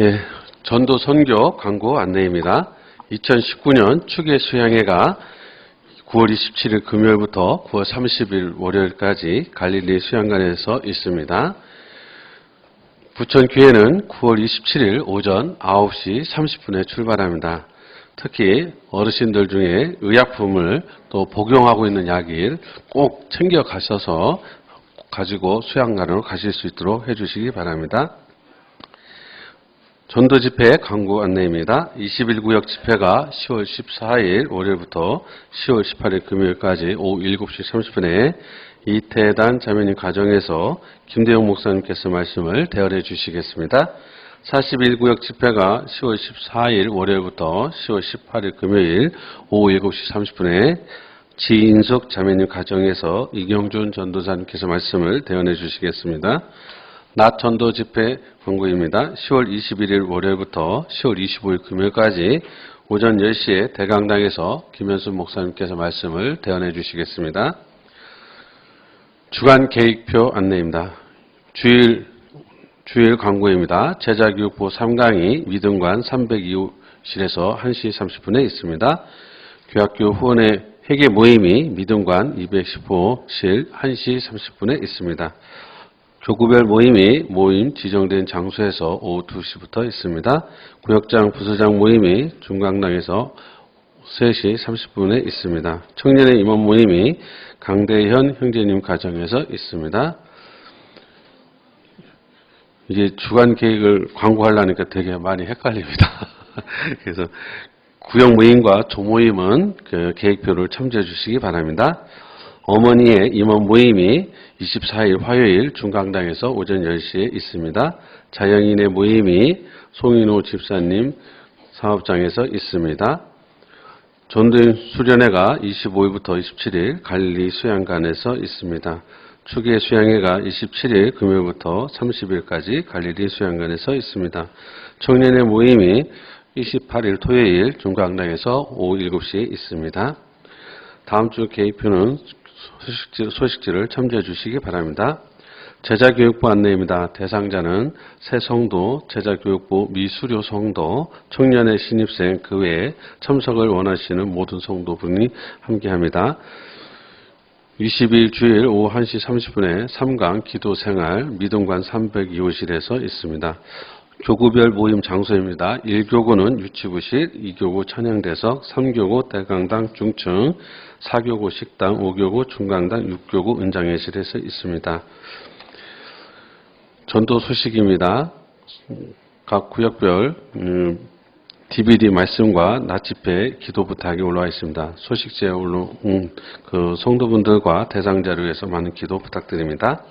예, 전도 선교 광고 안내입니다. 2019년 추계 수양회가 9월 27일 금요일부터 9월 30일 월요일까지 갈릴리 수양관에서 있습니다. 부천교회는 9월 27일 오전 9시 30분에 출발합니다. 특히 어르신들 중에 의약품을 또 복용하고 있는 약일 꼭 챙겨 가셔서 가지고 수양관으로 가실 수 있도록 해주시기 바랍니다. 전도 집회 광고 안내입니다. 21구역 집회가 10월 14일 월요일부터 10월 18일 금요일까지 오후 7시 30분에 이태단 자매님 가정에서 김대영 목사님께서 말씀을 대열해 주시겠습니다. 41구역 집회가 10월 14일 월요일부터 10월 18일 금요일 오후 7시 30분에 지인숙 자매님 가정에서 이경준 전도사님께서 말씀을 대연해 주시겠습니다. 낮 전도 집회 광고입니다. 10월 21일 월요일부터 10월 25일 금요일까지 오전 10시에 대강당에서 김현수 목사님께서 말씀을 대연해 주시겠습니다. 주간 계획표 안내입니다. 주일 광고입니다. 제자교육부 3강이 믿음관 302호실에서 1시 30분에 있습니다. 교학교 후원회 회계 모임이 믿음관 210호실 1시 30분에 있습니다. 교구별 모임 지정된 장소에서 오후 2시부터 있습니다. 구역장 부서장 모임이 중강당에서 3시 30분에 있습니다. 청년의 임원 모임이 강대현 형제님 가정에서 있습니다. 이게 주간 계획을 광고하려니까 되게 많이 헷갈립니다. 그래서 구역 모임과 조모임은 그 계획표를 참조해 주시기 바랍니다. 어머니의 임원 모임이 24일 화요일 중강당에서 오전 10시에 있습니다. 자연인의 모임이 송인호 집사님 사업장에서 있습니다. 전도인 수련회가 25일부터 27일 갈릴리 수양관에서 있습니다. 추계 수양회가 27일 금요일부터 30일까지 갈릴리 수양관에서 있습니다. 청년의 모임이 28일 토요일 중강당에서 오후 7시에 있습니다. 다음 주 계획표는 소식지를 참조해 주시기 바랍니다. 제자교육부 안내입니다. 대상자는 새 성도, 제자교육부 미수료 성도, 청년의 신입생 그 외에 참석을 원하시는 모든 성도분이 함께합니다. 20일 주일 오후 1시 30분에 3강 기도생활 믿음관 302호실에서 있습니다. 교구별 모임 장소입니다. 1교구는 유치부실, 2교구 찬양대석, 3교구 대강당 중층, 4교구 식당, 5교구 중강당, 6교구 은장회실에서 있습니다. 전도 소식입니다. 각 구역별 DVD 말씀과 낮집회 기도 부탁이 올라와 있습니다. 소식지에 올라온 그 성도분들과 대상자를 위해서 많은 기도 부탁드립니다.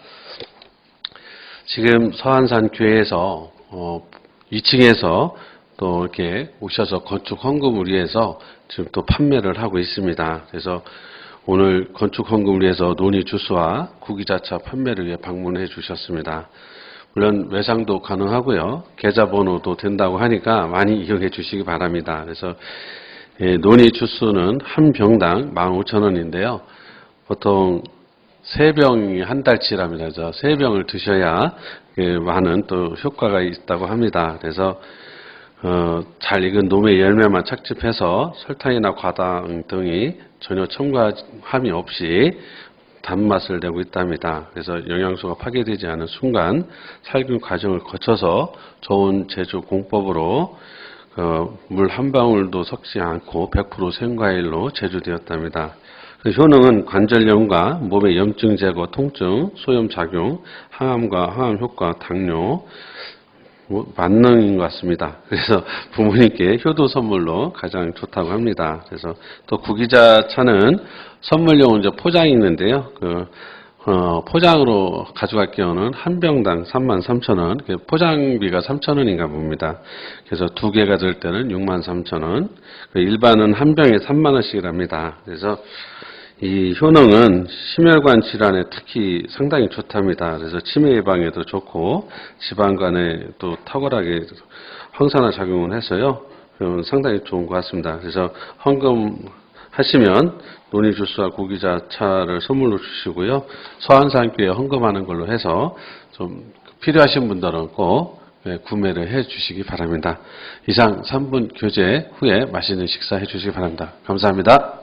지금 서한산 교회에서 2층에서 또 이렇게 오셔서 건축 헌금을 위해서 지금 또 판매를 하고 있습니다. 그래서 오늘 건축 헌금을 위해서 논의 주스와 구기자차 판매를 위해 방문해 주셨습니다. 물론 외상도 가능하고요. 계좌번호도 된다고 하니까 많이 이용해 주시기 바랍니다. 그래서 논의 주스는 한 병당 15,000원인데요. 보통 3병이 한 달치랍니다. 그래서 3병을 드셔야 많은 또 효과가 있다고 합니다. 그래서 잘 익은 놈의 열매만 착즙해서 설탕이나 과당 등이 전혀 첨가함이 없이 단맛을 내고 있답니다. 그래서 영양소가 파괴되지 않은 순간 살균 과정을 거쳐서 좋은 제조 공법으로 물 한 방울도 섞지 않고 100% 생과일로 제조되었답니다. 효능은 관절염과 몸의 염증 제거, 통증, 소염 작용, 항암과 항암 효과, 당뇨, 만능인 것 같습니다. 그래서 부모님께 효도 선물로 가장 좋다고 합니다. 그래서 또 구기자차는 선물용 이제 포장이 있는데요. 포장으로 가져갈 경우는 한 병당 33,000원, 포장비가 3,000원인가 봅니다. 그래서 2개가 들 때는 63,000원, 일반은 한 병에 30,000원씩이랍니다. 그래서 이 효능은 심혈관 질환에 특히 상당히 좋답니다. 그래서 치매 예방에도 좋고 지방간에 또 탁월하게 항산화 작용을 해서요, 상당히 좋은 것 같습니다. 그래서 헌금하시면 논이 주스와 고기자차를 선물로 주시고요, 서한산교에 헌금하는 걸로 해서 좀 필요하신 분들은 꼭 구매를 해 주시기 바랍니다. 이상 3분 교제 후에 맛있는 식사 해 주시기 바랍니다. 감사합니다.